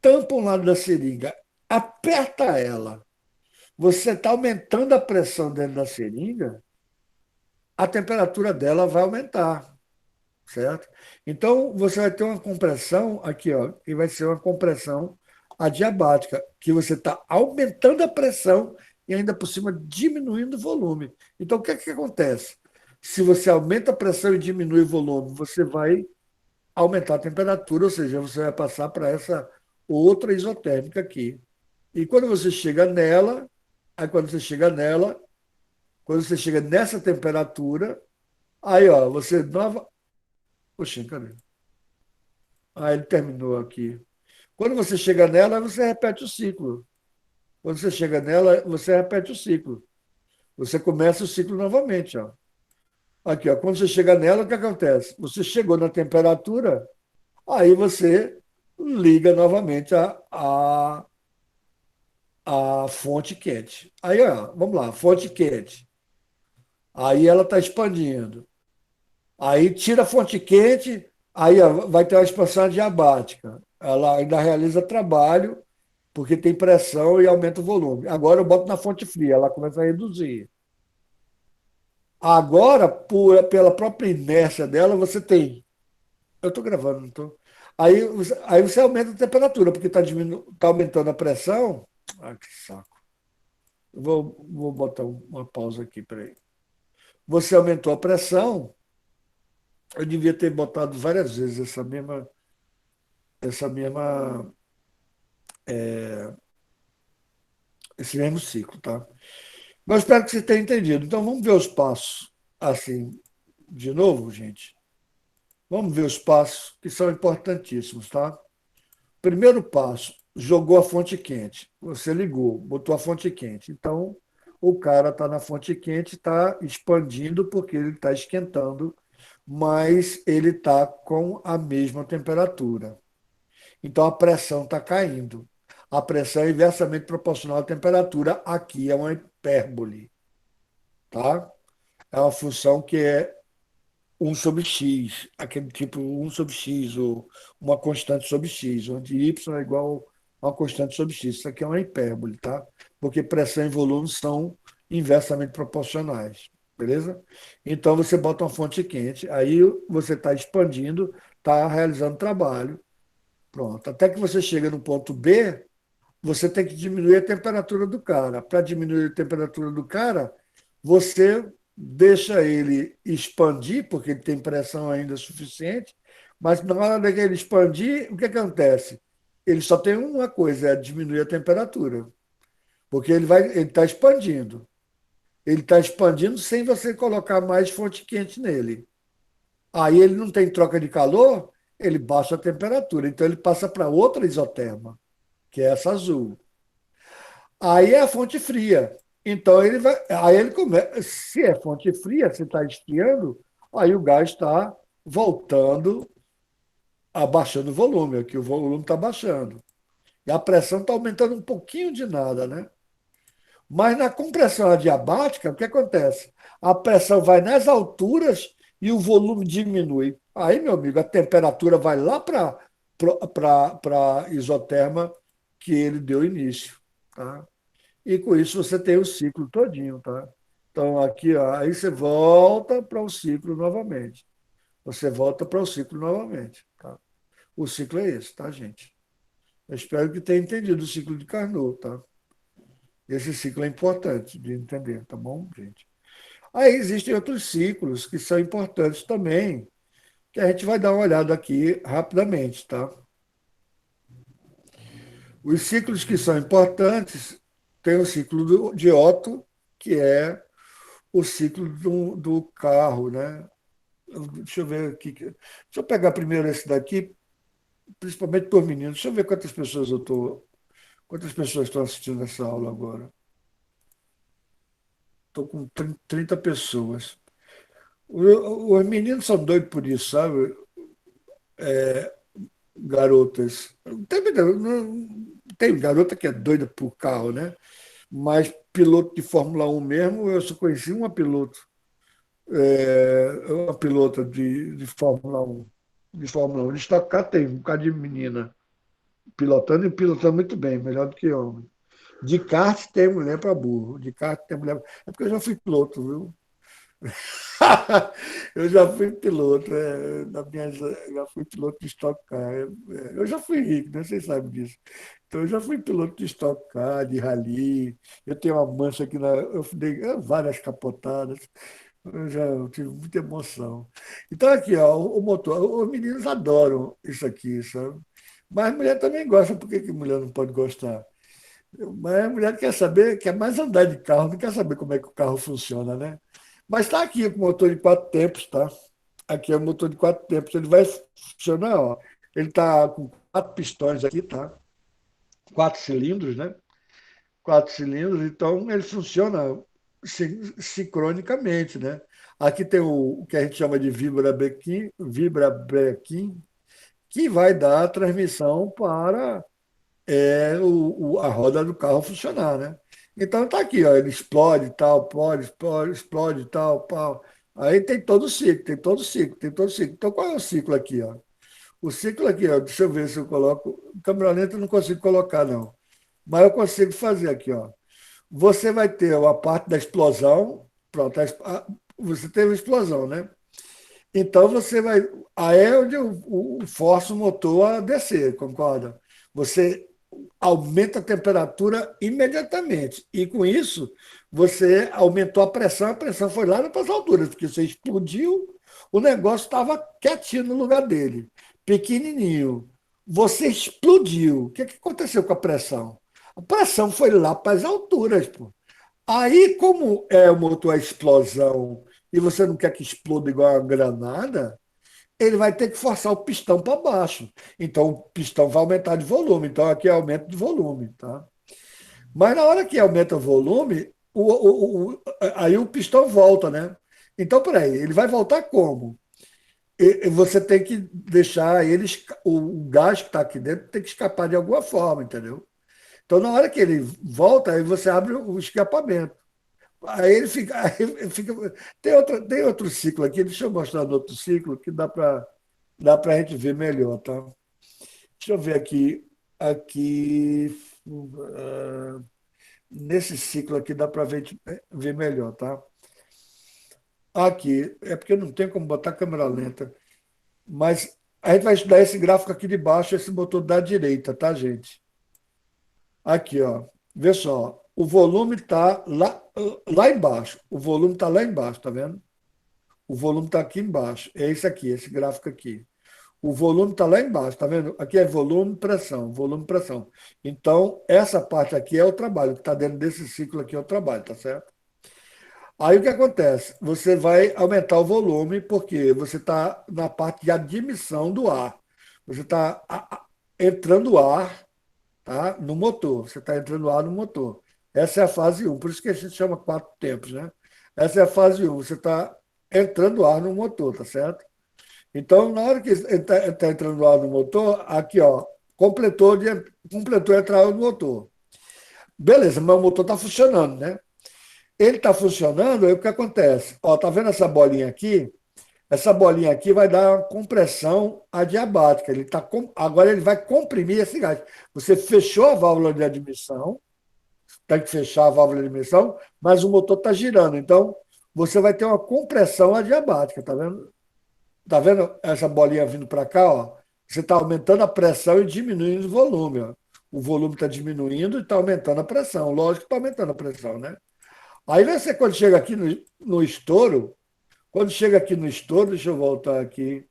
A: Tampa um lado da seringa, aperta ela. Você está aumentando a pressão dentro da seringa, a temperatura dela vai aumentar, certo? Então, você vai ter uma compressão aqui, ó, que vai ser uma compressão adiabática, que você está aumentando a pressão e ainda por cima diminuindo o volume. Então, o que é que acontece? Se você aumenta a pressão e diminui o volume, você vai aumentar a temperatura, ou seja, você vai passar para essa outra isotérmica aqui. E quando você chega nela, aí quando você chega nessa temperatura, aí ó, você nova. Poxa, cadê? Ah, ele terminou aqui. Quando você chega nela, você repete o ciclo. Quando você chega nela, você repete o ciclo. Você começa o ciclo novamente, ó. Aqui, ó. Quando você chega nela, o que acontece? Você chegou na temperatura, aí você liga novamente a fonte quente. Aí, ó, vamos lá, fonte quente. Aí ela está expandindo. Aí tira a fonte quente, aí ó, vai ter uma expansão adiabática. Ela ainda realiza trabalho, porque tem pressão e aumenta o volume. Agora eu boto na fonte fria, ela começa a reduzir. Agora, pela própria inércia dela, você tem. Eu estou gravando, não estou? Aí você aumenta a temperatura, porque tá aumentando a pressão. Ah, que saco. Vou botar uma pausa aqui, peraí. Você aumentou a pressão, eu devia ter botado várias vezes essa mesma, esse mesmo ciclo, tá? Mas espero que você tenha entendido. Então vamos ver os passos assim, de novo, gente. Vamos ver os passos que são importantíssimos, tá? Primeiro passo, jogou a fonte quente. Você ligou, botou a fonte quente. Então, o cara está na fonte quente, está expandindo porque ele está esquentando, mas ele está com a mesma temperatura. Então, a pressão está caindo. A pressão é inversamente proporcional à temperatura. Aqui é uma hipérbole, tá? É uma função que é 1/x, aquele tipo 1/x, ou uma constante sobre x, onde y é igual a uma constante sobre x. Isso aqui é uma hipérbole, tá? Porque pressão e volume são inversamente proporcionais, beleza? Então você bota uma fonte quente, aí você está expandindo, está realizando trabalho, pronto. Até que você chega no ponto B, você tem que diminuir a temperatura do cara. Para diminuir a temperatura do cara, você deixa ele expandir, porque ele tem pressão ainda suficiente, mas na hora que ele expandir, o que acontece? Ele só tem uma coisa, é diminuir a temperatura, porque ele está expandindo. Ele está expandindo sem você colocar mais fonte quente nele. Aí ele não tem troca de calor, ele baixa a temperatura. Então ele passa para outra isoterma, que é essa azul. Aí é a fonte fria. Então ele vai. Aí ele começa. Se é fonte fria, se está esfriando, aí o gás está voltando, abaixando o volume, aqui o volume está baixando. E a pressão está aumentando um pouquinho de nada, né? Mas na compressão adiabática, o que acontece? A pressão vai nas alturas e o volume diminui. Aí, meu amigo, a temperatura vai lá para a isoterma que ele deu início. Tá? E com isso você tem o ciclo todinho, tá? Então aqui, ó, aí você volta para o ciclo novamente. você volta para o ciclo novamente. Tá? O ciclo é esse, tá, gente? Eu espero que tenha entendido o ciclo de Carnot, tá? Esse ciclo é importante de entender, tá bom, gente? Aí existem outros ciclos que são importantes também, que a gente vai dar uma olhada aqui rapidamente, tá? Os ciclos que são importantes tem o ciclo de Otto, que é o ciclo do carro, né? Deixa eu ver aqui. Deixa eu pegar primeiro esse daqui, principalmente por meninos. Deixa eu ver quantas pessoas estão assistindo essa aula agora. Estou com 30 pessoas. Os meninos são doidos por isso, sabe? Garotas. Tem garota que é doida por carro, né? Mas piloto de Fórmula 1 mesmo, eu só conheci uma pilota de Fórmula 1. De Fórmula 1. De Stock Car tem um bocado de menina pilotando e pilotando muito bem, melhor do que homem. De kart tem mulher para burro. De kart tem mulher. É porque eu já fui piloto, viu? Eu já fui piloto, já fui piloto de Stock Car. Eu já fui rico, né? Vocês sabem disso. Então, eu já fui piloto de Stock Car, de rally. Eu tenho uma mancha aqui eu dei várias capotadas. Eu tive muita emoção. Então, aqui, ó, o motor. Os meninos adoram isso aqui, sabe? Mas a mulher também gosta. Por que que mulher não pode gostar? Mas a mulher quer saber, quer mais andar de carro, não quer saber como é que o carro funciona, né? Mas está aqui com motor de 4 tempos, tá? Aqui é o motor de 4 tempos. Ele vai funcionar, ó. Ele está com 4 pistões aqui, tá? 4 cilindros, né? 4 cilindros, então ele funciona sincronicamente, né? Aqui tem o que a gente chama de vibra-brequim, que vai dar a transmissão para a roda do carro funcionar, né? Então tá aqui, ó, ele explode, tal, pode, explode, explode, tal, pau. Aí tem todo o ciclo, tem todo o ciclo, tem todo o ciclo. Então qual é o ciclo aqui, ó? O ciclo aqui, ó, deixa eu ver se eu coloco. Câmera lenta eu não consigo colocar, não. Mas eu consigo fazer aqui, ó. Você vai ter a parte da explosão, pronto, você teve a explosão, né? Então você vai. Aí é onde força o motor a descer, concorda? Você aumenta a temperatura imediatamente. E com isso, você aumentou a pressão foi lá para as alturas, porque você explodiu, o negócio estava quietinho no lugar dele, pequenininho. Você explodiu. O que, que aconteceu com a pressão? A pressão foi lá para as alturas, pô. Aí, como é o motor a explosão e você não quer que exploda igual uma granada, ele vai ter que forçar o pistão para baixo. Então, o pistão vai aumentar de volume. Então, aqui é aumento de volume. Tá? Mas na hora que aumenta o volume, aí o pistão volta, né? Então, peraí, ele vai voltar como? Você tem que deixar o gás que está aqui dentro tem que escapar de alguma forma, entendeu? Então, na hora que ele volta, aí você abre o escapamento. Aí ele fica. Tem outro ciclo aqui, deixa eu mostrar no outro ciclo que dá para a gente ver melhor, tá? Deixa eu ver aqui nesse ciclo aqui dá para ver melhor, tá? Aqui, é porque não tem como botar câmera lenta, mas a gente vai estudar esse gráfico aqui de baixo, esse motor da direita, tá, gente? Aqui, ó. Vê só, o volume está lá embaixo. O volume está lá embaixo, tá vendo? O volume está aqui embaixo. É esse aqui, esse gráfico aqui. O volume está lá embaixo, tá vendo? Aqui é volume, pressão. Então, essa parte aqui é o trabalho, que está dentro desse ciclo aqui é o trabalho, tá certo? Aí o que acontece? Você vai aumentar o volume, porque você está na parte de admissão do ar. Você está entrando ar, tá? No motor. Você está entrando ar no motor. Essa é a fase um. Por isso que a gente chama 4 tempos, né? Essa é a fase um. Você está entrando ar no motor, tá certo? Então, na hora que ele está entrando ar no motor, aqui, ó, completou a entrada no motor. Beleza, mas o motor está funcionando, né? Ele está funcionando, aí o que acontece? Ó, tá vendo essa bolinha aqui? Essa bolinha aqui vai dar uma compressão adiabática. Agora ele vai comprimir esse gás. Você fechou a válvula de admissão, tem que fechar a válvula de admissão, mas o motor está girando. Então, você vai ter uma compressão adiabática, tá vendo? Tá vendo essa bolinha vindo para cá, ó? Você está aumentando a pressão e diminuindo o volume, ó. O volume está diminuindo e está aumentando a pressão. Lógico que está aumentando a pressão, né? Aí você, quando chega aqui no estouro, quando chega aqui no estouro, deixa eu voltar aqui.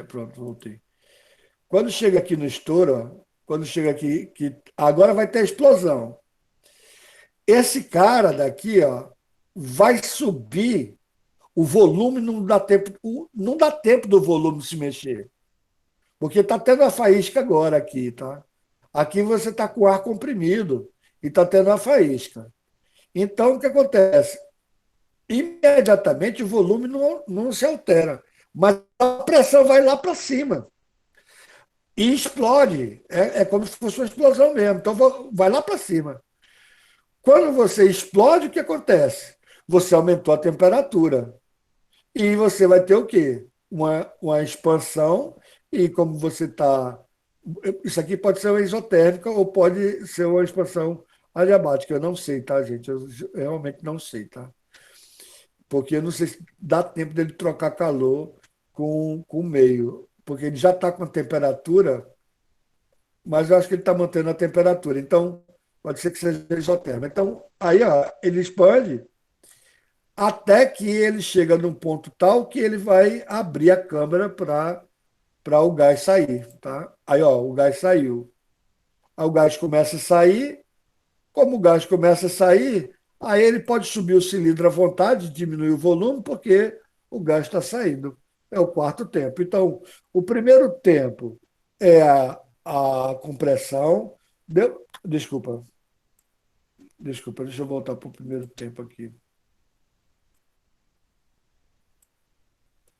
A: Pronto, voltei. Quando chega aqui no estouro, ó, quando chega aqui, que agora vai ter a explosão. Esse cara daqui, ó, vai subir, o volume não dá tempo, não dá tempo do volume se mexer. Porque está tendo a faísca agora aqui, tá? Aqui você está com o ar comprimido e está tendo a faísca. Então, o que acontece? Imediatamente o volume não se altera, mas a pressão vai lá para cima e explode. É como se fosse uma explosão mesmo. Então, vai lá para cima. Quando você explode, o que acontece? Você aumentou a temperatura. E você vai ter o quê? Uma expansão, e como você está. Isso aqui pode ser uma isotérmica ou pode ser uma expansão adiabática. Eu não sei, tá, gente? Eu realmente não sei, tá? Porque eu não sei se dá tempo dele trocar calor com o meio. Porque ele já está com a temperatura, mas eu acho que ele está mantendo a temperatura. Então, pode ser que seja isotérmica. Então, aí, ó, ele expande até que ele chega num ponto tal que ele vai abrir a câmara para o gás sair, tá? Aí, ó, o gás saiu. Aí o gás começa a sair. Como o gás começa a sair, aí ele pode subir o cilindro à vontade, diminuir o volume, porque o gás está saindo. É o quarto tempo. Então, o primeiro tempo é a compressão. Desculpa, desculpa, deixa eu voltar para o primeiro tempo aqui.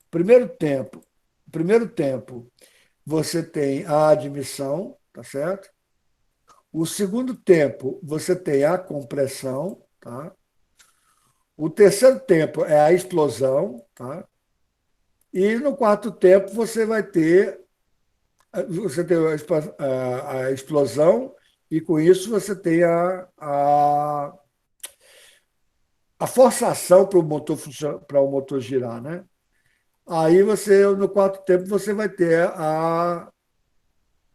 A: Primeiro tempo, primeiro tempo, você tem a admissão, tá certo? O segundo tempo, você tem a compressão, tá? O terceiro tempo é a explosão, tá? E no quarto tempo você tem a explosão e com isso você tem a forçação para o motor para o motor girar, né? Aí você no quarto tempo você vai ter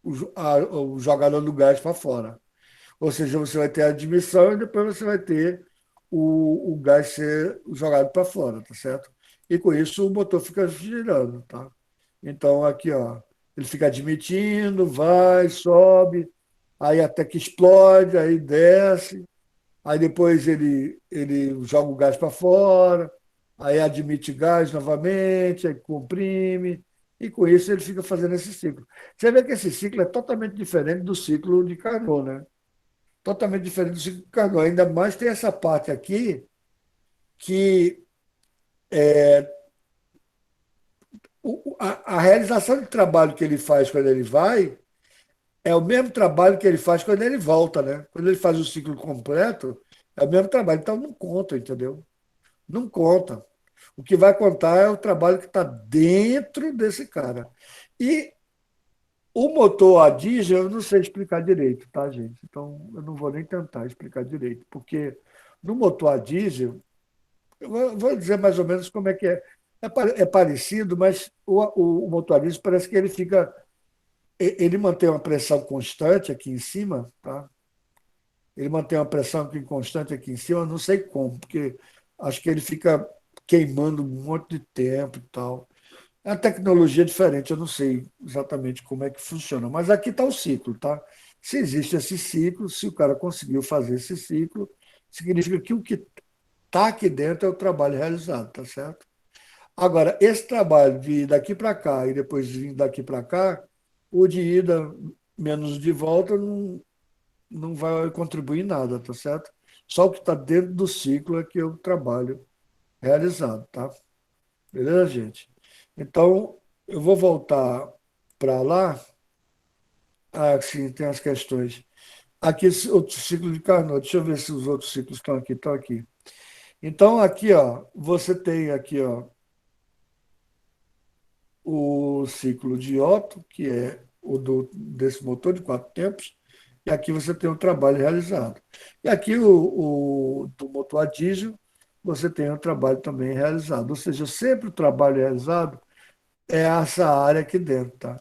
A: o jogador do gás para fora. Ou seja, você vai ter a admissão e depois você vai ter o gás ser jogado para fora, tá certo? E com isso o motor fica girando, tá? Então aqui, ó, ele fica admitindo, vai, sobe, aí até que explode, aí desce, aí depois ele joga o gás para fora, aí admite gás novamente, aí comprime, e com isso ele fica fazendo esse ciclo. Você vê que esse ciclo é totalmente diferente do ciclo de Carnot, né? Totalmente diferente do ciclo de Carnot. Ainda mais tem essa parte aqui que a realização de trabalho que ele faz quando ele vai é o mesmo trabalho que ele faz quando ele volta, né? Quando ele faz o ciclo completo, é o mesmo trabalho. Então não conta, entendeu? Não conta. O que vai contar é o trabalho que está dentro desse cara. E o motor a diesel, eu não sei explicar direito, tá, gente? Então eu não vou nem tentar explicar direito, porque no motor a diesel, eu vou dizer mais ou menos como é que é. É parecido, mas o motorista parece que ele fica. Ele mantém uma pressão constante aqui em cima, tá? Ele mantém uma pressão aqui constante aqui em cima, eu não sei como, porque acho que ele fica queimando um monte de tempo e tal. É uma tecnologia diferente, eu não sei exatamente como é que funciona, mas aqui está o ciclo, tá? Se existe esse ciclo, se o cara conseguiu fazer esse ciclo, significa que o que está aqui dentro é o trabalho realizado, tá certo? Agora, esse trabalho de ir daqui para cá e depois vir daqui para cá, o de ida menos de volta não vai contribuir em nada, tá certo? Só o que está dentro do ciclo é que é o trabalho realizado, tá? Beleza, gente? Então, eu vou voltar para lá. Ah, sim, tem as questões. Aqui, esse outro ciclo de Carnot. Deixa eu ver se os outros ciclos estão aqui. Estão aqui. Então, aqui, ó, você tem aqui, ó, o ciclo de Otto, que é desse motor de quatro tempos, e aqui você tem o trabalho realizado. E aqui o do motor a diesel, você tem o trabalho também realizado. Ou seja, sempre o trabalho realizado é essa área aqui dentro, tá?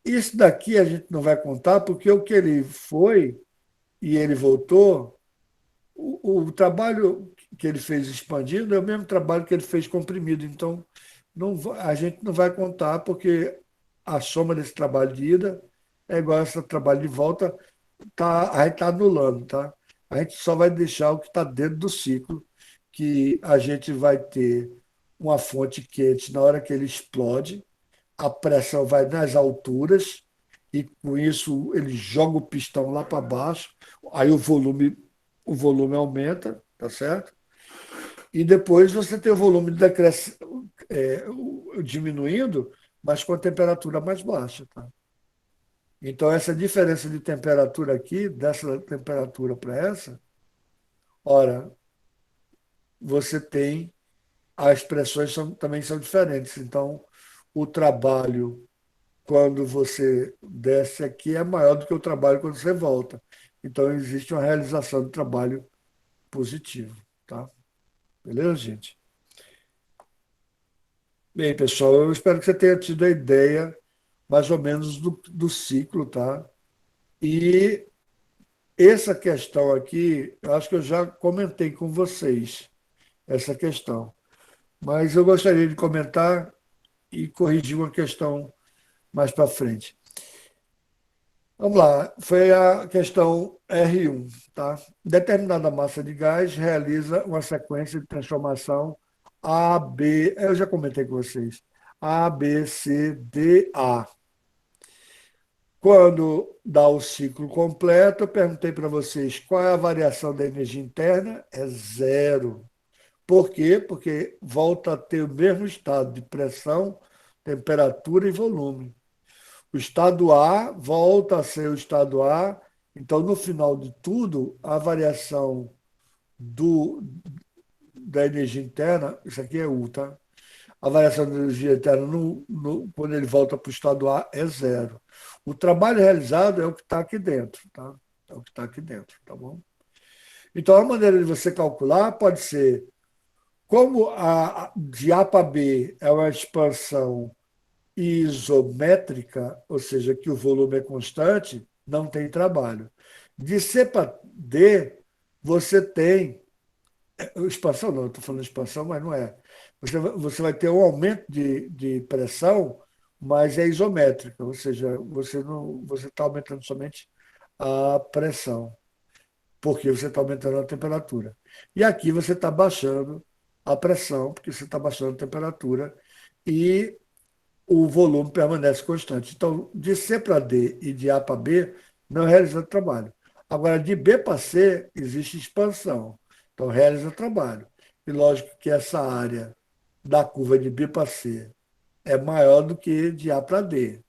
A: Isso daqui a gente não vai contar porque o que ele foi e ele voltou, o trabalho que ele fez expandido é o mesmo trabalho que ele fez comprimido. Então, a gente não vai contar porque a soma desse trabalho de ida é igual a esse trabalho de volta, a gente está anulando, tá? A gente só vai deixar o que está dentro do ciclo, que a gente vai ter uma fonte quente na hora que ele explode, a pressão vai nas alturas e com isso ele joga o pistão lá para baixo, aí o volume aumenta, tá certo? E depois você tem o volume diminuindo, mas com a temperatura mais baixa, tá? Então essa diferença de temperatura aqui, dessa temperatura para essa, ora, você tem as pressões também são diferentes. Então o trabalho quando você desce aqui é maior do que o trabalho quando você volta. Então, existe uma realização do trabalho positivo, tá? Beleza, gente? Bem, pessoal, eu espero que você tenha tido a ideia mais ou menos do ciclo, tá? E essa questão aqui, eu acho que eu já comentei com vocês essa questão, mas eu gostaria de comentar e corrigir uma questão mais para frente. Vamos lá, foi a questão R1, tá? Determinada massa de gás realiza uma sequência de transformação A, B, eu já comentei com vocês, A, B, C, D, A. Quando dá o ciclo completo, eu perguntei para vocês qual é a variação da energia interna? É zero. Por quê? Porque volta a ter o mesmo estado de pressão, temperatura e volume. O estado A volta a ser o estado A. Então, no final de tudo, a variação do, da energia interna, isso aqui é U, tá? A variação da energia interna, quando ele volta para o estado A, é zero. O trabalho realizado é o que está aqui dentro, tá? É o que está aqui dentro, tá bom? Então, a maneira de você calcular pode ser como de A para B é uma expansão isométrica, ou seja, que o volume é constante, não tem trabalho. De C para D, você tem. Expansão não, estou falando expansão, mas não é. Você vai ter um aumento de pressão, mas é isométrica, ou seja, você está aumentando somente a pressão, porque você está aumentando a temperatura. E aqui você está baixando a pressão, porque você está baixando a temperatura, e o volume permanece constante. Então, de C para D e de A para B, não realiza trabalho. Agora, de B para C, existe expansão. Então, realiza trabalho. E lógico que essa área da curva de B para C é maior do que de A para D.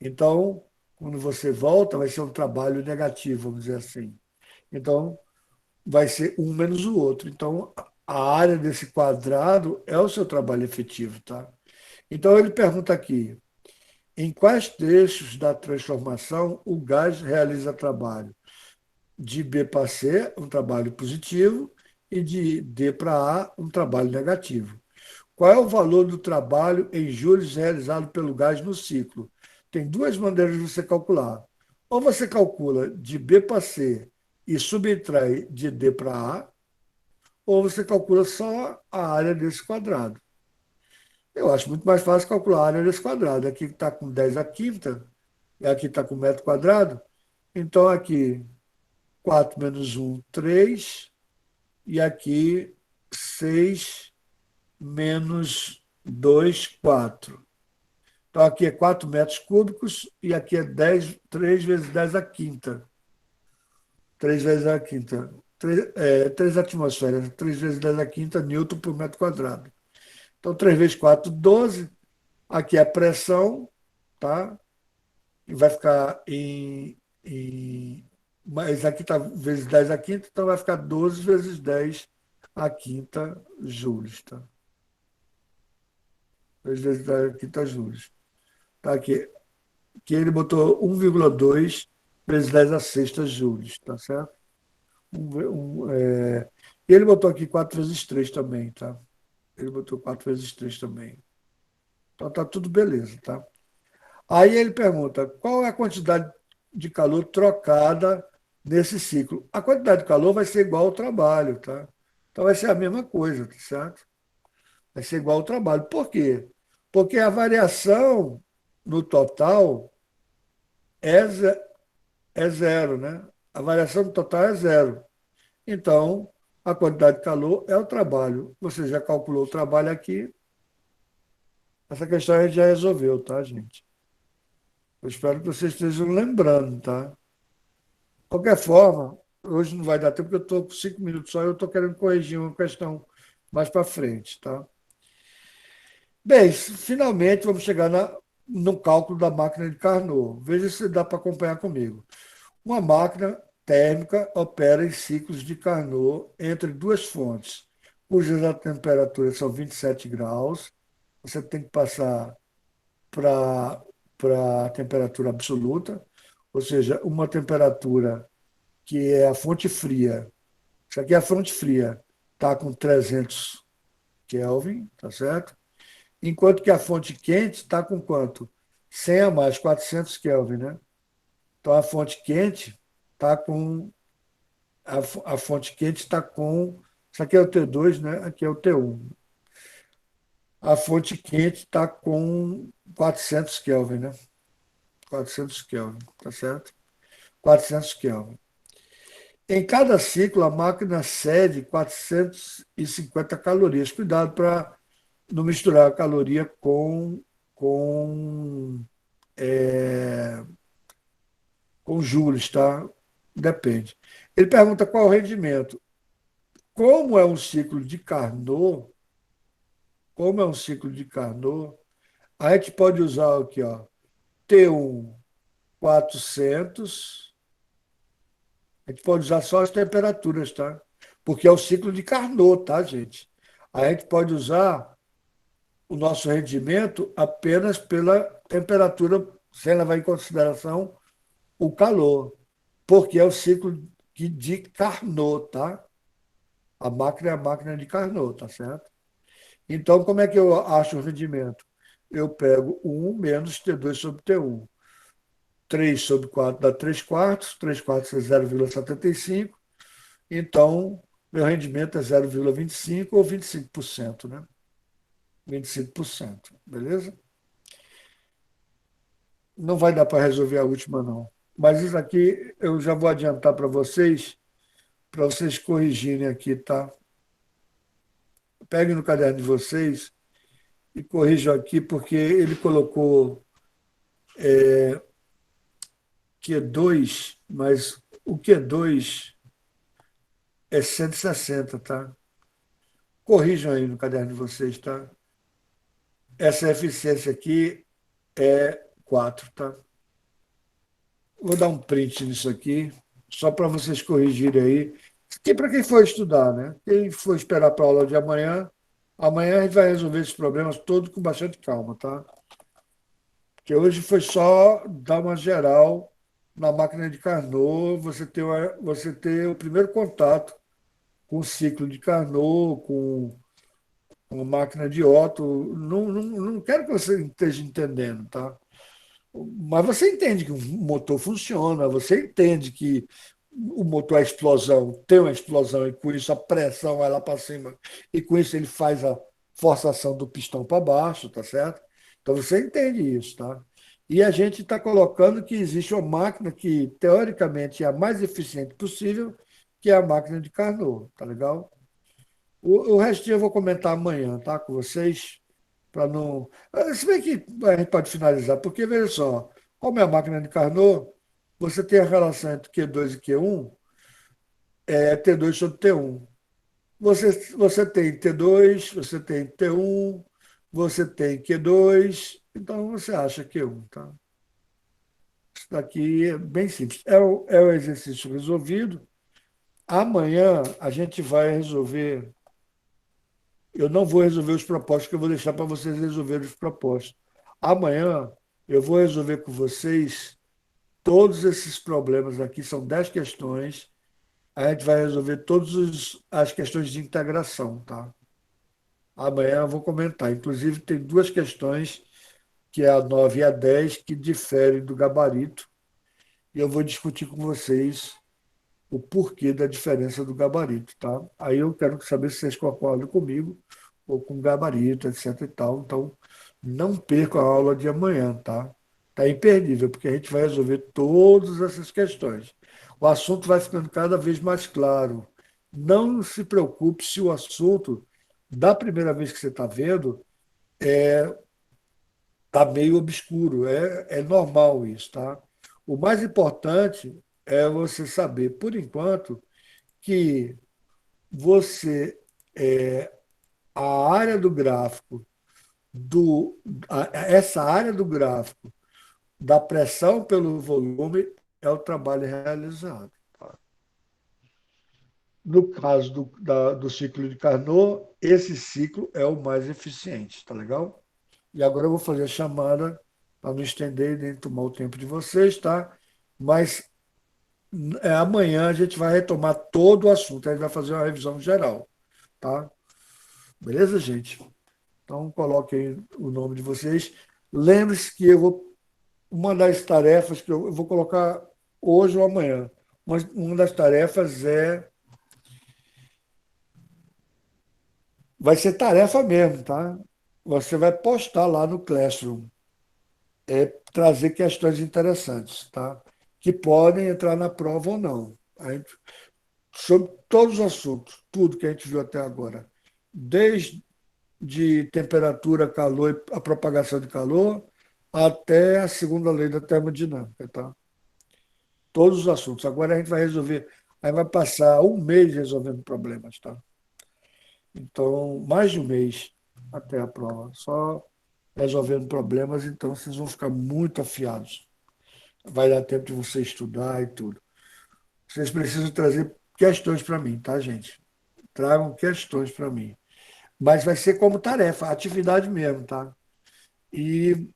A: Então, quando você volta, vai ser um trabalho negativo, vamos dizer assim. Então, vai ser um menos o outro. Então, a área desse quadrado é o seu trabalho efetivo, tá? Então, ele pergunta aqui, em quais trechos da transformação o gás realiza trabalho? De B para C, um trabalho positivo, e de D para A, um trabalho negativo. Qual é o valor do trabalho em joules realizado pelo gás no ciclo? Tem duas maneiras de você calcular. Ou você calcula de B para C e subtrai de D para A, ou você calcula só a área desse quadrado. Eu acho muito mais fácil calcular a área desse quadrado. Aqui está com 10 a quinta, e aqui está com metro quadrado. Então, aqui, 4 menos um 3 e aqui 6 menos 2 4. Então, aqui é 4 metros cúbicos e aqui é 3 vezes 10 a quinta. 3 vezes a quinta. 3 atmosferas. 3 vezes 10 a quinta newton por metro quadrado. Então, 3 vezes 4, 12. Aqui é a pressão, tá? E vai ficar mas aqui está vezes 10 a quinta, então vai ficar 12 vezes 10 a quinta joules, tá? 10 vezes 10 a quinta joules. Tá aqui. Que ele botou 1,2 vezes 10 a sexta joules, tá certo? Um, um, é, E ele botou aqui 4 vezes 3 também, tá? Ele botou 4 vezes 3 também. Então tá tudo beleza, tá? Aí ele pergunta, qual é a quantidade de calor trocada nesse ciclo? A quantidade de calor vai ser igual ao trabalho, tá? Então vai ser a mesma coisa, tá certo? Vai ser igual ao trabalho. Por quê? Porque a variação no total é, é zero, né? A variação no total é zero. Então, a quantidade de calor é o trabalho. Você já calculou o trabalho aqui. Essa questão a gente já resolveu, tá, gente? Eu espero que vocês estejam lembrando, tá? De qualquer forma, hoje não vai dar tempo, porque eu estou com 5 minutos só e eu estou querendo corrigir uma questão mais para frente, tá? Bem, finalmente vamos chegar no cálculo da máquina de Carnot. Veja se dá para acompanhar comigo. Uma máquina térmica opera em ciclos de Carnot entre duas fontes, cujas temperaturas são 27 graus. Você tem que passar para a temperatura absoluta, ou seja, uma temperatura que é a fonte fria. Isso aqui é a fonte fria, está com 300 Kelvin, tá certo? Enquanto que a fonte quente está com quanto? 100 a mais, 400 Kelvin, né? Então a fonte quente está com a fonte quente está com, isso aqui é o T2, né? Aqui é o T1. A fonte quente está com 400 Kelvin, né? 400 Kelvin, tá certo? 400 Kelvin. Em cada ciclo, a máquina cede 450 calorias. Cuidado para não misturar a caloria com, é, com juros, tá? Depende. Ele pergunta qual é o rendimento. Como é um ciclo de Carnot, como é um ciclo de Carnot, a gente pode usar aqui, ó, T1 400. A gente pode usar só as temperaturas, tá? Porque é o ciclo de Carnot, tá, gente? A gente pode usar o nosso rendimento apenas pela temperatura, sem levar em consideração o calor, porque é o ciclo de Carnot, tá? A máquina é a máquina de Carnot, tá certo? Então, como é que eu acho o rendimento? Eu pego 1 menos T2 sobre T1. 3 sobre 4 dá 3 quartos, 3 quartos é 0,75. Então, meu rendimento é 0,25 ou 25%, né? 25%, beleza? Não vai dar para resolver a última, não. Mas isso aqui eu já vou adiantar para vocês corrigirem aqui, tá? Peguem no caderno de vocês e corrijam aqui, porque ele colocou Q2, mas o Q2 é 160, tá? Corrijam aí no caderno de vocês, tá? Essa eficiência aqui é 4, tá? Vou dar um print nisso aqui, só para vocês corrigirem aí. Isso aqui para quem for estudar, né? Quem for esperar para a aula de amanhã, amanhã a gente vai resolver esses problemas todos com bastante calma, tá? Porque hoje foi só dar uma geral na máquina de Carnot, você ter o primeiro contato com o ciclo de Carnot, com a máquina de Otto. Não quero que você esteja entendendo, tá? Mas você entende que o motor funciona, você entende que o motor é explosão, tem uma explosão e com isso a pressão vai lá para cima e com isso ele faz a forçação do pistão para baixo, tá certo? Então você entende isso, tá? E a gente está colocando que existe uma máquina que teoricamente é a mais eficiente possível, que é a máquina de Carnot, tá legal? O resto eu vou comentar amanhã, tá, com vocês, para não. Se bem que a gente pode finalizar, porque veja só, como é a máquina de Carnot, você tem a relação entre Q2 e Q1, é T2 sobre T1. Você tem T2, você tem T1, você tem Q2, então você acha Q1, tá? Isso daqui é bem simples. É o exercício resolvido. Amanhã a gente vai resolver. Eu não vou resolver os propósitos, que eu vou deixar para vocês resolverem os propósitos. Amanhã eu vou resolver com vocês todos esses problemas aqui, são 10 questões. a gente vai resolver todas as questões de integração, tá? Amanhã eu vou comentar. Inclusive, tem duas questões, que é a 9 e a 10 que diferem do gabarito, e eu vou discutir com vocês o porquê da diferença do gabarito, tá? Aí eu quero saber se vocês concordam comigo ou com o gabarito, etc e tal. Então, não percam a aula de amanhã, tá? Tá imperdível, porque a gente vai resolver todas essas questões. O assunto vai ficando cada vez mais claro. Não se preocupe se o assunto, da primeira vez que você está vendo, está meio obscuro. É normal isso, tá? O mais importante é você saber, por enquanto, que você, a área do gráfico, essa área do gráfico da pressão pelo volume é o trabalho realizado. Tá? No caso do ciclo de Carnot, esse ciclo é o mais eficiente, tá legal? E agora eu vou fazer a chamada para não estender nem tomar o tempo de vocês, tá? Mas amanhã a gente vai retomar todo o assunto, a gente vai fazer uma revisão geral, tá? Beleza, gente? Então, coloquem o nome de vocês. Lembre-se que eu vou. Uma das tarefas que eu vou colocar hoje ou amanhã. Uma das tarefas vai ser tarefa mesmo, tá? Você vai postar lá no Classroom, trazer questões interessantes, tá? Que podem entrar na prova ou não. Sobre todos os assuntos, tudo que a gente viu até agora, desde de temperatura, calor e a propagação de calor, até a segunda lei da termodinâmica, tá? Todos os assuntos. Agora a gente vai resolver, aí vai passar um mês resolvendo problemas, tá? Então, mais de um mês até a prova, só resolvendo problemas, então vocês vão ficar muito afiados. Vai dar tempo de você estudar e tudo. Vocês precisam trazer questões para mim, tá, gente? Tragam questões para mim. Mas vai ser como tarefa, atividade mesmo, tá? E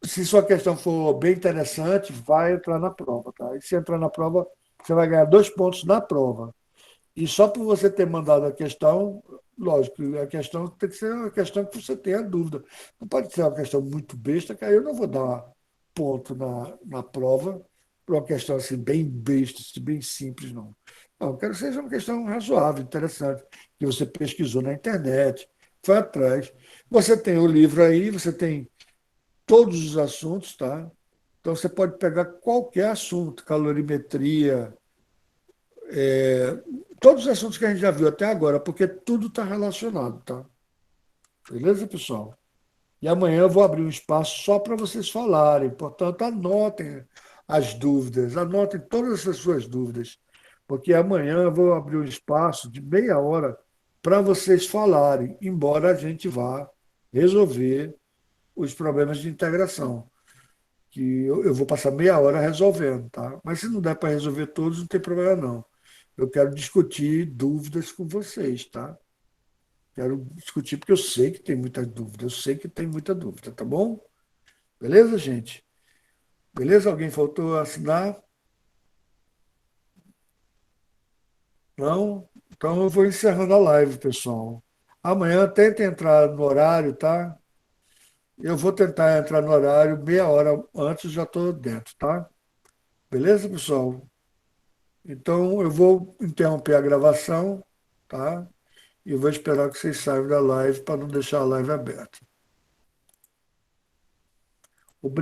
A: se sua questão for bem interessante, vai entrar na prova, tá? E se entrar na prova, você vai ganhar 2 pontos na prova. E só por você ter mandado a questão, lógico, a questão tem que ser uma questão que você tenha dúvida. Não pode ser uma questão muito besta, que aí eu não vou dar ponto na prova para uma questão assim, bem besta, assim, bem simples, não. Não, eu quero que seja uma questão razoável, interessante, que você pesquisou na internet, foi atrás. Você tem o livro aí, você tem todos os assuntos, tá? Então você pode pegar qualquer assunto, calorimetria, todos os assuntos que a gente já viu até agora, porque tudo está relacionado, tá? Beleza, pessoal? E amanhã eu vou abrir um espaço só para vocês falarem. Portanto, anotem as dúvidas, anotem todas as suas dúvidas, porque amanhã eu vou abrir um espaço de meia hora para vocês falarem, embora a gente vá resolver os problemas de integração, que eu vou passar meia hora resolvendo, tá? Mas se não der para resolver todos, não tem problema não. Eu quero discutir dúvidas com vocês, tá? Quero discutir porque eu sei que tem muita dúvida, eu sei que tem muita dúvida, tá bom? Beleza, gente? Beleza? Alguém faltou assinar? Não? Então eu vou encerrando a live, pessoal. Amanhã tenta entrar no horário, tá? Eu vou tentar entrar no horário meia hora antes, já estou dentro, tá? Beleza, pessoal? Então eu vou interromper a gravação, tá? E eu vou esperar que vocês saiam da live para não deixar a live aberta.